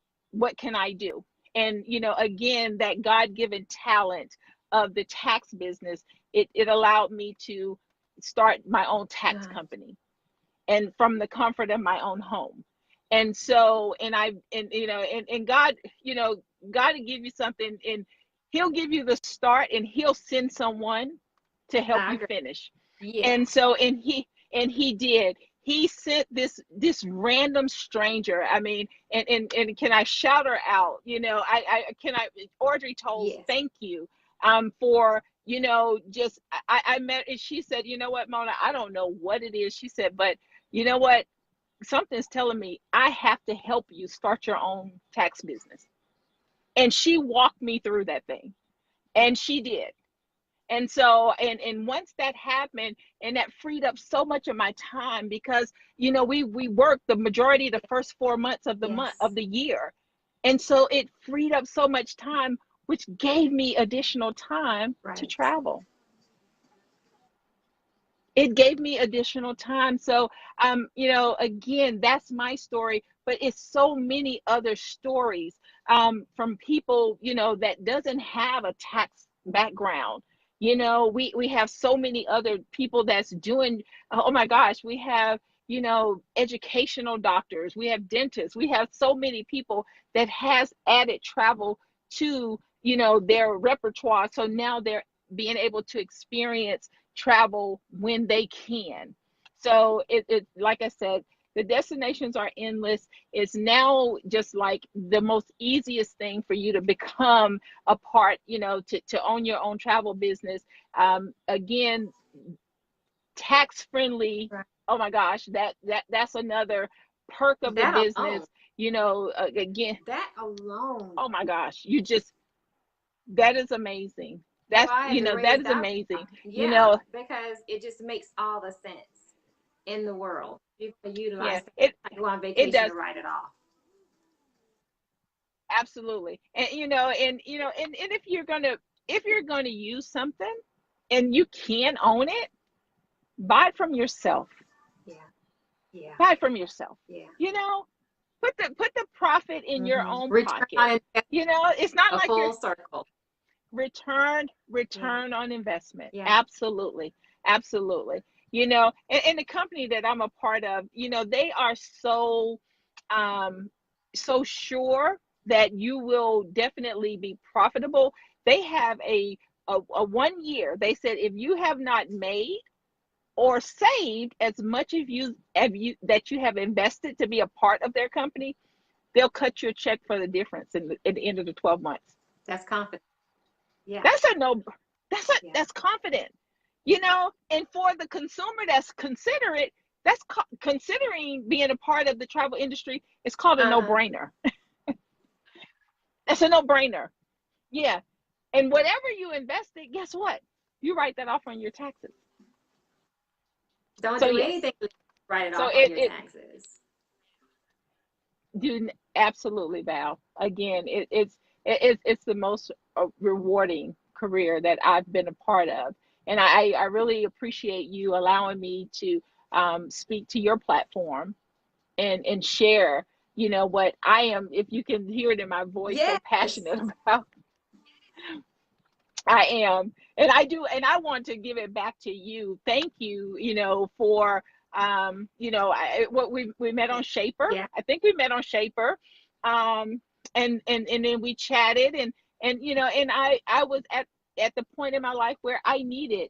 can I do. And again, that God-given talent of the tax business, it allowed me to start my own tax God. company, and from the comfort of my own home. And so, and God, God will give you something, and he'll give you the start, and he'll send someone to help I you agree. finish. Yes. And so, and he did. He sent this random stranger. I mean, and can I shout her out? Audrey Tolles, Yes. thank you for, just I met, and she said, you know what, Mona, I don't know what it is. She said, but you know what? Something's telling me I have to help you start your own tax business. And she walked me through that thing. And she did. And so, and once that happened, and that freed up so much of my time, because we worked the majority of the first 4 months of Yes. the year. And so it freed up so much time, which gave me additional time to Right. travel. It gave me additional time. So, again, that's my story, but it's so many other stories from people, that doesn't have a tax background. We have so many other people that's doing, oh my gosh, we have, educational doctors, we have dentists, we have so many people that has added travel to, their repertoire. So now they're being able to experience travel when they can. So it like I said, the destinations are endless. It's now just like the most easiest thing for you to become a part, to own your own travel business. Again, tax friendly. Right. Oh my gosh, that's another perk of the That alone. business. Again, That alone. oh my gosh, that is amazing. Well, That's, I had to that raise is that. amazing. Yeah, because it just makes all the sense in the world. You can Yeah, utilize that. I go on it vacation does. to write it off. Absolutely. And if you're gonna use something and you can own it, buy it from yourself. Yeah. Yeah. Buy it from yourself. Yeah. You know, put the profit in your Mm-hmm. own Return pocket. on investment, It's not a like you're full circle. return Yeah. return on investment. Yeah. Absolutely. Absolutely. And the company that I'm a part of, they are um so sure that you will definitely be profitable. They have a 1 year. They said if you have not made or saved as much of you that you have invested to be a part of their company, they'll cut you a check for the difference at the end of the 12 months. That's confident. Yeah. That's a no. Yeah. That's confident. And for the consumer that's considerate, that's considering being a part of the travel industry, it's called a Uh-huh. no-brainer. It's a no-brainer. Yeah. And whatever you invested, guess what? You write that off on your taxes. Don't So do yes. anything to write it So off on your it taxes. do absolutely, Val. Again, it's the most rewarding career that I've been a part of, and I really appreciate you allowing me to speak to your platform and share. What I am, if you can hear it in my voice, so Yes. passionate about. I am, and I do, and I want to give it back to you. Thank you, for what we met on Shaper. Yeah. I think we met on Shaper, and then we chatted, and I was at the point in my life where I needed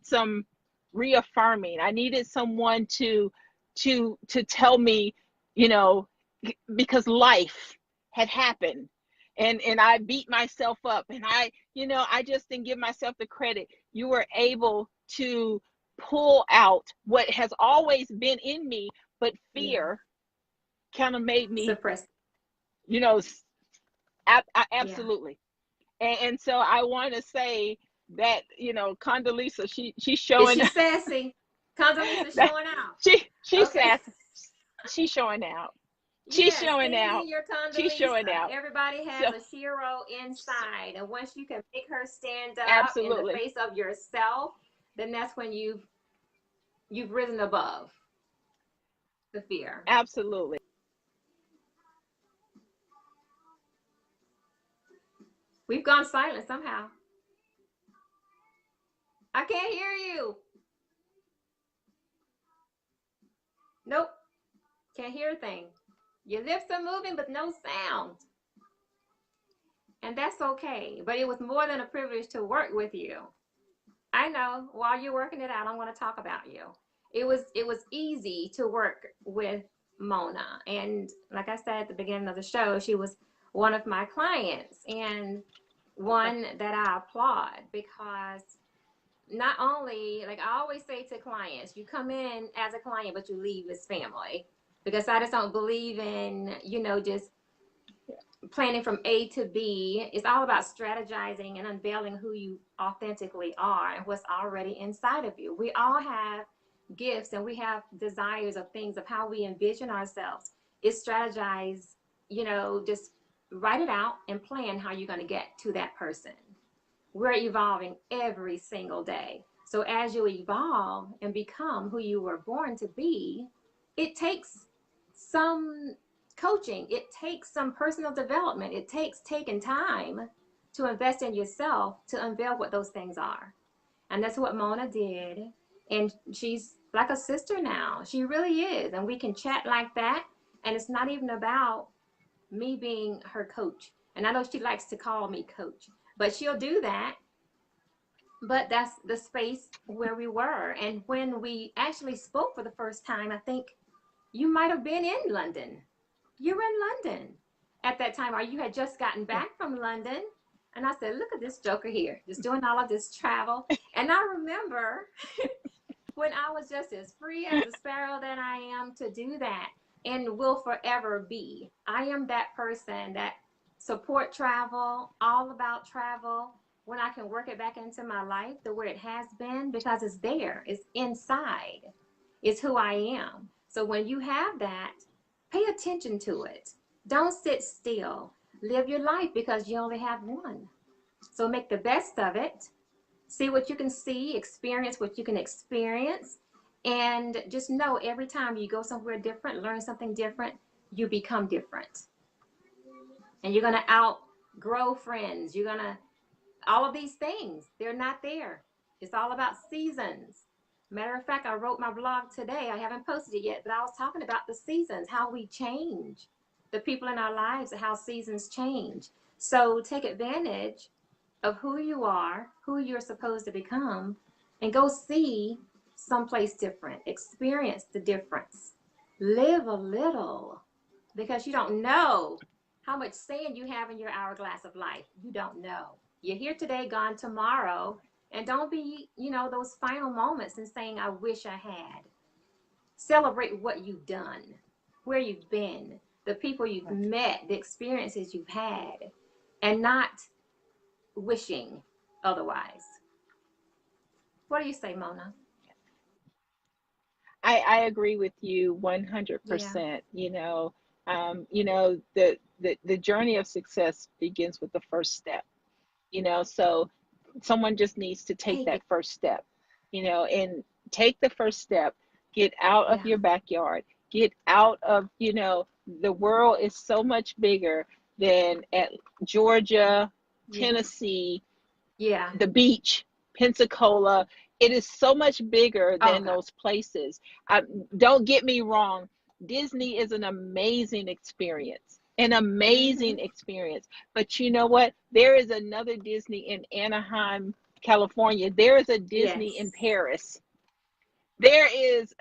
some reaffirming. I needed someone to tell me, you know, because life had happened, and I beat myself up, and I just didn't give myself the credit. You were able to pull out what has always been in me, but Yeah. fear kind of made me, Suppress. you know, Yeah. absolutely. And so I want to say that, Condoleezza, she's Is showing she sassy? Condoleezza that showing out. she Okay. says she's showing out. She's Yes, showing send out. me your She's showing Condoleezza. out. Everybody So has a Shiro inside, and once you can make her stand up in the absolutely, face of yourself, then that's when you've risen above the fear. absolutely. We've gone silent somehow. I can't hear you. Nope. Can't hear a thing. Your lips are moving, but no sound. And that's okay. But it was more than a privilege to work with you. I know. While you're working it out, I'm going to talk about you. It was easy to work with Mona. And like I said at the beginning of the show, she was one of my clients and one that I applaud because not only, like I always say to clients, you come in as a client, but you leave as family because I just don't believe in, just planning from A to B. It's all about strategizing and unveiling who you authentically are and what's already inside of you. We all have gifts and we have desires of things of how we envision ourselves. It's strategize, just write it out and plan how you're going to get to that person. We're evolving every single day. So as you evolve and become who you were born to be, it takes some coaching. It takes some personal development. It takes taking time to invest in yourself to unveil what those things are. And that's what Mona did. And she's like a sister now. She really is. And we can chat like that. And it's not even about me being her coach. And I know she likes to call me coach, but she'll do that. But that's the space where we were. And when we actually spoke for the first time, I think you might have been in London. You were in London at that time, or you had just gotten back from London. And I said, look at this joker here, just doing all of this travel. And I remember when I was just as free as a sparrow that I am to do that and will forever be. I am that person that support travel, all about travel, when I can work it back into my life the way it has been because it's there, it's inside, it's who I am. So when you have that, pay attention to it. Don't sit still. Live your life because you only have one. So make the best of it. See what you can see, experience what you can experience, and just know every time you go somewhere different, learn something different, you become different. And you're going to outgrow friends. You're going to, all of these things, they're not there. It's all about seasons. Matter of fact, I wrote my blog today. I haven't posted it yet, but I was talking about the seasons, how we change, the people in our lives, and how seasons change. So take advantage of who you are, who you're supposed to become, and go see someplace different. Experience the difference. Live a little because you don't know how much sand you have in your hourglass of life. You don't know. You're here today, gone tomorrow. And don't be, those final moments and saying, I wish I had. Celebrate what you've done, where you've been, the people you've met, the experiences you've had, and not wishing otherwise. What do you say, Mona? I agree with you Yeah. 100%. The journey of success begins with the first step. So someone just needs to take Take that it. first step, and take the first step. Get out of Yeah. your backyard. Get out of, the world is so much bigger than at Georgia, Yeah. Tennessee, Yeah. the beach, Pensacola. It is so much bigger Oh, than God. those places. Don't get me wrong. Disney is an amazing experience, an amazing Mm-hmm. experience. But you know what? There is another Disney in Anaheim, California. There is a Disney in Yes. Paris. There is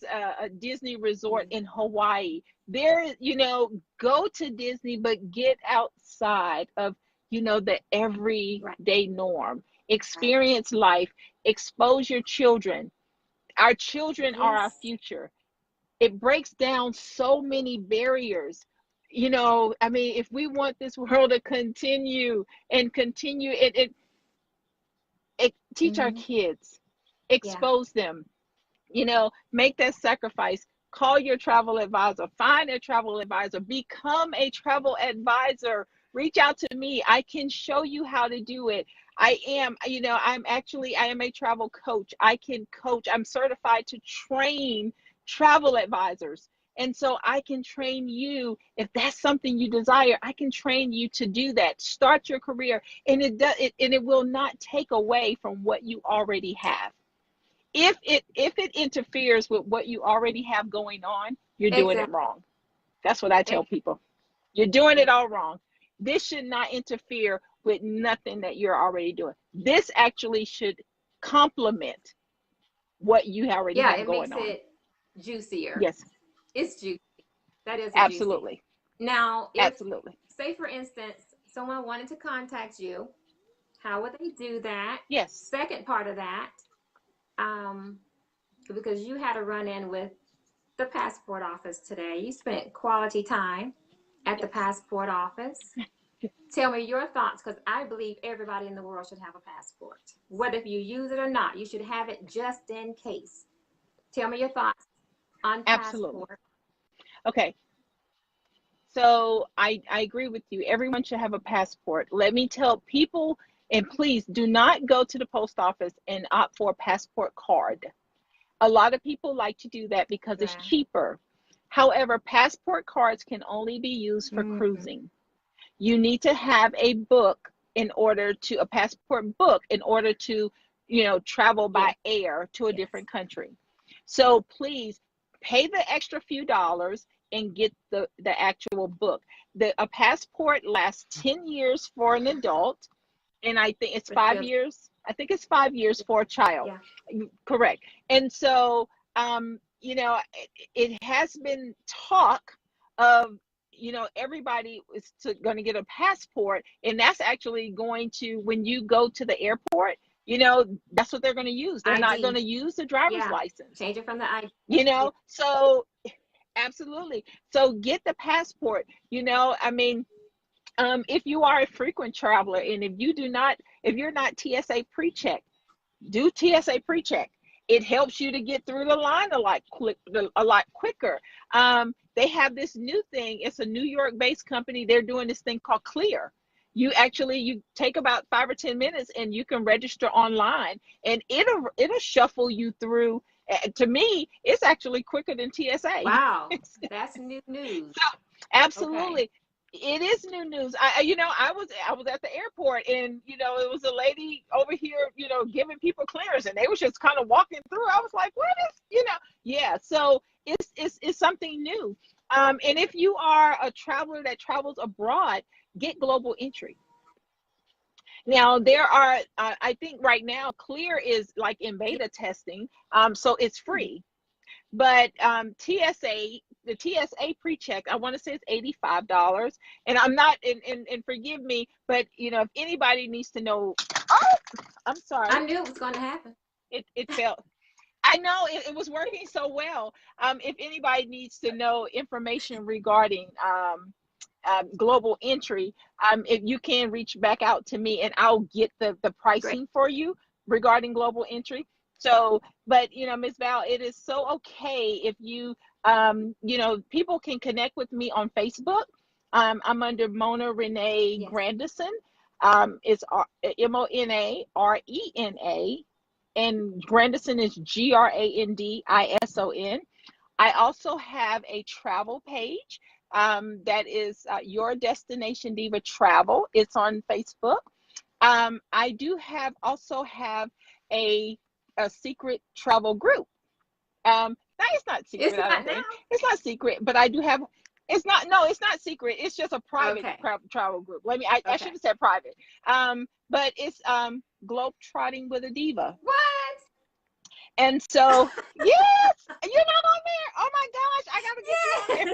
a Disney resort Mm. in Hawaii. There is, go to Disney, but get outside of, the Right. everyday norm. Right. Experience life, expose your children. Our children are our Yes. future. It breaks down so many barriers. I mean, if we want this world to continue and continue, it teach our Mm-hmm. kids, Yeah. expose them, make that sacrifice. Call your travel advisor, find a travel advisor, become a travel advisor. Reach out to me. I can show you how to do it. I am a travel coach. I can coach. I'm certified to train travel advisors. And so I can train you. If that's something you desire, I can train you to do that. Start your career, and it will not take away from what you already have. If it interferes with what you already have going on, you're doing it Exactly. wrong. That's what I tell people. You're doing it all wrong. This should not interfere with nothing that you're already doing. This actually should complement what you already Yeah, have it going makes on. it juicier. Yes, It's juicy. That is a juicy. absolutely. Now, if, Absolutely. say, for instance, someone wanted to contact you, how would they do that? Yes. Second part of that, um, because you had a run in with the passport office today. You spent quality time at the Yes. passport office. Tell me your thoughts, because I believe everybody in the world should have a passport. Whether if you use it or not, you should have it just in case. Tell me your thoughts on Absolutely. passport. Okay. So I agree with you. Everyone should have a passport. Let me tell people, and please do not go to the post office and opt for a passport card. A lot of people like to do that because it's Yeah. cheaper. However, passport cards can only be used for Mm-hmm. cruising. You need to have a passport book in order to, travel by Yes. air to a Yes. different country. So please pay the extra few dollars and get the actual book. A passport lasts 10 years for an adult, and I think it's For 5 years. I think it's 5 years for a child. yeah. Correct. And so, it has been talk of, everybody is going to get a passport, and that's actually going to, when you go to the airport, that's what they're going to use. They're not going ID. to use the driver's Yeah. license, Change it from the ID. Yeah. so absolutely. So get the passport, I mean, if you are a frequent traveler, and if you're not TSA pre-check, do TSA pre-check. It helps you to get through the line a lot quicker. They have this new thing. It's a New York-based company. They're doing this thing called Clear. You take about 5 or 10 minutes, and you can register online, and it'll shuffle you through. To me, it's actually quicker than TSA. Wow. That's new news. Okay. Absolutely. It is new news. I was at the airport, and it was a lady over here, giving people clearance, and they was just kind of walking through. I was like, what is, yeah. So it's something new. And if you are a traveler that travels abroad, get global entry. Now there are, I think right now Clear is like in Yeah. beta testing, so it's free. But the TSA pre-check, I want to say it's $85. And I'm not, and forgive me, but if anybody needs to know, oh, I'm sorry, I knew it was going to happen. it felt. I know it was working so well. If anybody needs to know information regarding global entry, if you can reach back out to me, and I'll get the Great. pricing for you regarding global entry. So, but Ms. Val, it is so okay if people can connect with me on Facebook. I'm under Mona Renee Yes. Grandison. It's MONARENA, and Grandison is GRANDISON. I also have a travel page, that is Your Destination Diva Travel. It's on Facebook. I do also have a secret travel group. Now it's not It's secret, I don't not now. think. It's not secret, but I do have. It's not. No, it's not secret. It's just a private Okay. travel group. I Okay. should have said private. But it's Globe Trotting with a Diva. What? And so, yes, you're not on there. Oh my gosh, I gotta get you on there.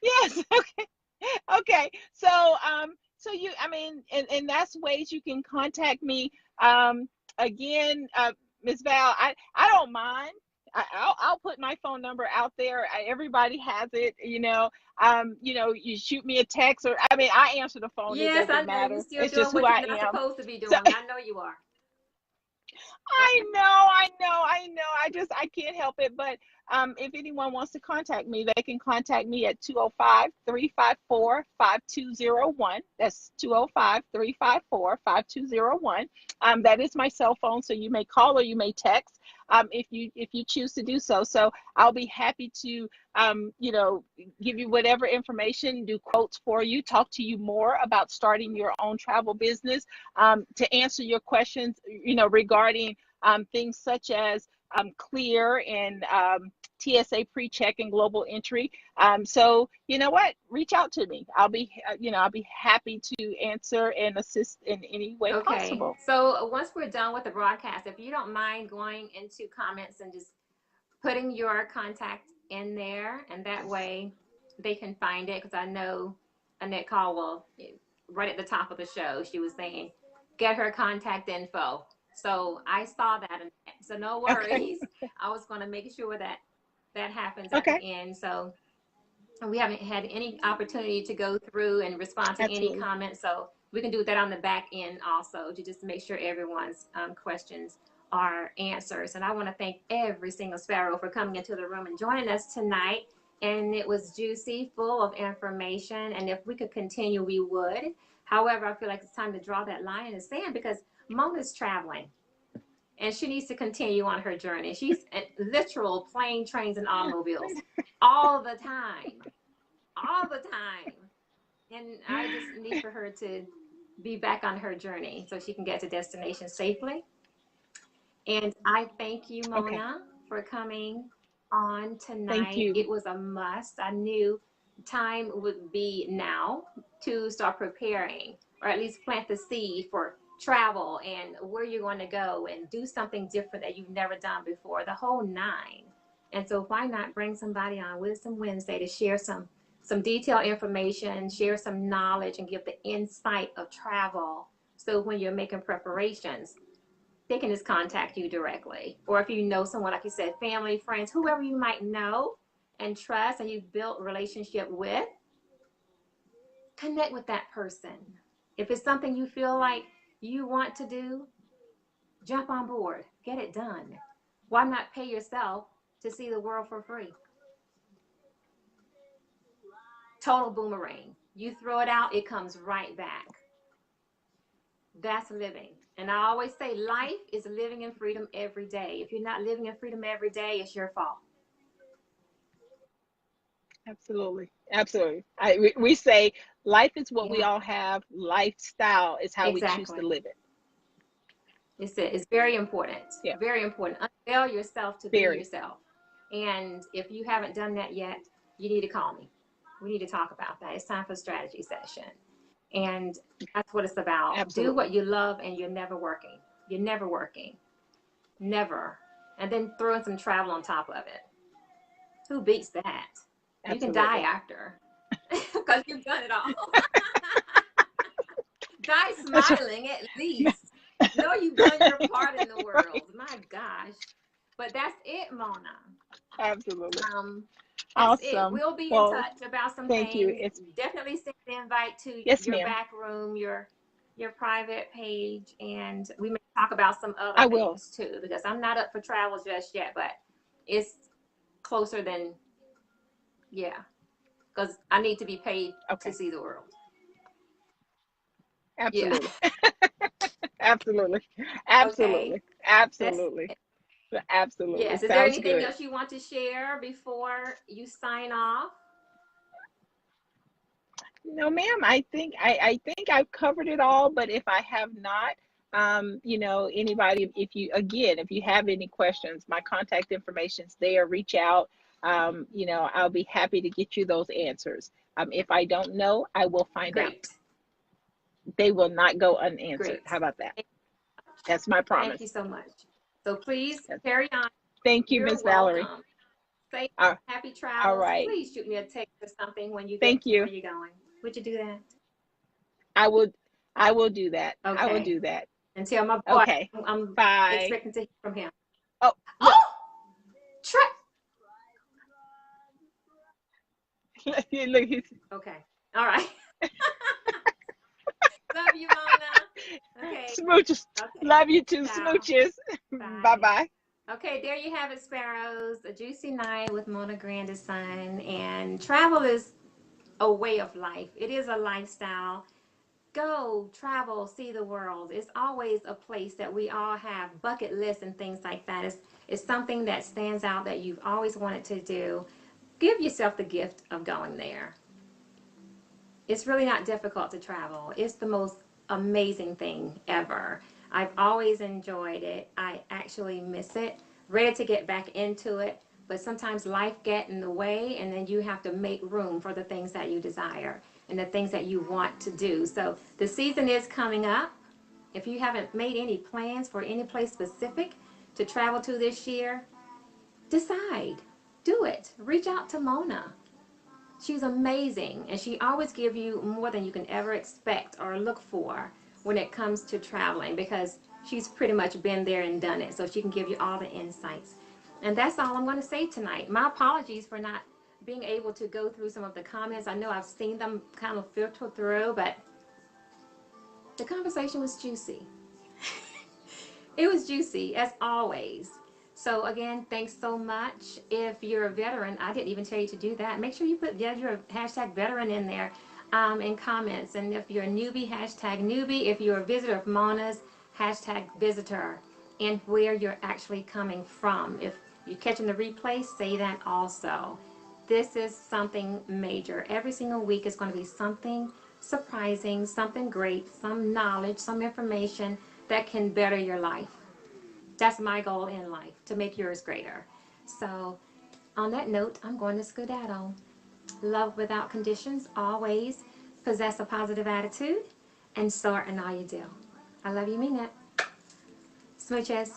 Yes. Yes, okay, okay. I mean, and that's ways you can contact me. Again, Ms. Val, I don't mind. I'll put my phone number out there. Everybody has it. You shoot me a text, or I mean, I answer the phone. It Yes, I doesn't know. You're matter. still It's just doing who what you're I not am. supposed to be So doing. I know you are. I Okay. know, I know, I know. I can't help it. But if anyone wants to contact me, they can contact me at 205-354-5201. That's 205-354-5201. That is my cell phone, so you may call or you may text. if you choose to do so. So I'll be happy to give you whatever information, do quotes for you, talk to you more about starting your own travel business, to answer your questions, regarding things such as clear and TSA pre-check and global entry. So you know what? Reach out to me. I'll be happy to answer and assist in any way Okay. possible. So once we're done with the broadcast, if you don't mind going into comments and just putting your contact in there, and that way they can find it, because I know Annette Caldwell, right at the top of the show, she was saying, get her contact info. So I saw that, so no worries. Okay. I was going to make sure that happens at Okay. the end. So we haven't had any opportunity to go through and respond to any Absolutely. comments, so we can do that on the back end also, to just make sure everyone's questions are answers. And I want to thank every single Sparrow for coming into the room and joining us tonight. And it was juicy, full of information. And if we could continue, we would. However, I feel like it's time to draw that line in the sand, because Mona's traveling and she needs to continue on her journey. She's literal plane, trains, and automobiles all the time. All the time. And I just need for her to be back on her journey so she can get to destination safely. And I thank you, Mona, for coming on tonight. Thank you. It was a must. I knew time would be now to start preparing, or at least plant the seed for travel and where you're going to go and do something different that you've never done before, the whole nine. And so why not bring somebody on Wisdom Wednesday to share some detailed information, share some knowledge, and give the insight of travel. So when you're making preparations, they can just contact you directly. Or if you know someone, like you said, family, friends, whoever you might know and trust and you've built a relationship with, connect with that person. If it's something you feel like you want to do, jump on board, get it done. Why not pay yourself to see the world for free? Total boomerang. You throw it out, it comes right back. That's living. And I always say life is living in freedom every day. If you're not living in freedom every day, it's your fault. Absolutely. Absolutely. We say life is what we Yeah, all have. Lifestyle is how we choose to exactly. live it. It's very important. Yeah. Very important. Unveil yourself to be Very. yourself. And if you haven't done that yet, you need to call me. We need to talk about that. It's time for a strategy session. And that's what it's about. Do Absolutely. what you love, and you're never working. You're never working. Never. And then throw in some travel on top of it. Who beats that? You can die Absolutely. after because you've done it all. Die That's right. smiling at least. Know you've done your part in the world. My gosh. But that's it, Mona. Absolutely. That's it. Awesome. We'll be in Well, touch about some thank you. things. It's Definitely send the invite to yes, your ma'am. back room, your private page, and we may talk about some other I will. things too, because I'm not up for travel just yet, but it's closer than, yeah, because I need to be paid Okay. to see the world. Yeah. Absolutely. Absolutely. Okay. Absolutely. That's Absolutely. Absolutely. Yes. Is there Sounds anything good. else you want to share before you sign off? No, ma'am. I think I've covered it all, but if I have not, anybody, if you have any questions, my contact information's there. Reach out. I'll be happy to get you those answers. If I don't know, I will find out. Great. They will not go unanswered. Great. How about that? That's my Thank you promise. so much. So please Yes. carry on. Thank you, You're Miss Valerie. welcome. Safe, Uh, happy all travels. right. Please shoot me a text or something when you get Thank to where you. you're going. Would you do that? I will. I will do that. I will Okay. do that. And tell my boy Okay. I'm Bye. expecting to hear from him. Oh, look. Oh, Trey. Look. Okay. All right. Love you, Mona. Okay. Smooches. Okay. Love you too, Ciao. smooches. Bye. Bye-bye. Okay, there you have it, Sparrows. A juicy night with Mona Grandison. And travel is a way of life. It is a lifestyle. Go, travel, see the world. It's always a place that we all have bucket lists and things like that. It's something that stands out that you've always wanted to do. Give yourself the gift of going there. It's really not difficult to travel. It's the most amazing thing ever. I've always enjoyed it. I actually miss it. Ready to get back into it, but sometimes life gets in the way, and then you have to make room for the things that you desire and the things that you want to do. So the season is coming up. If you haven't made any plans for any place specific to travel to this year, decide. Do it. Reach out to Mona. She's amazing, and she always gives you more than you can ever expect or look for when it comes to traveling, because she's pretty much been there and done it, so she can give you all the insights. And that's all I'm going to say tonight. My apologies for not being able to go through some of the comments. I know I've seen them kind of filter through, but the conversation was juicy. It was juicy, as always. So again, thanks so much. If you're a veteran, I didn't even tell you to do that. Make sure you put your hashtag veteran in there in comments. And if you're a newbie, hashtag newbie. If you're a visitor of Mona's, hashtag visitor. And where you're actually coming from. If you're catching the replay, say that also. This is something major. Every single week is going to be something surprising, something great, some knowledge, some information that can better your life. That's my goal in life, to make yours greater. So on that note, I'm going to skedaddle. Love without conditions, always possess a positive attitude, and soar in all you do. I love you, mean it. Smooches.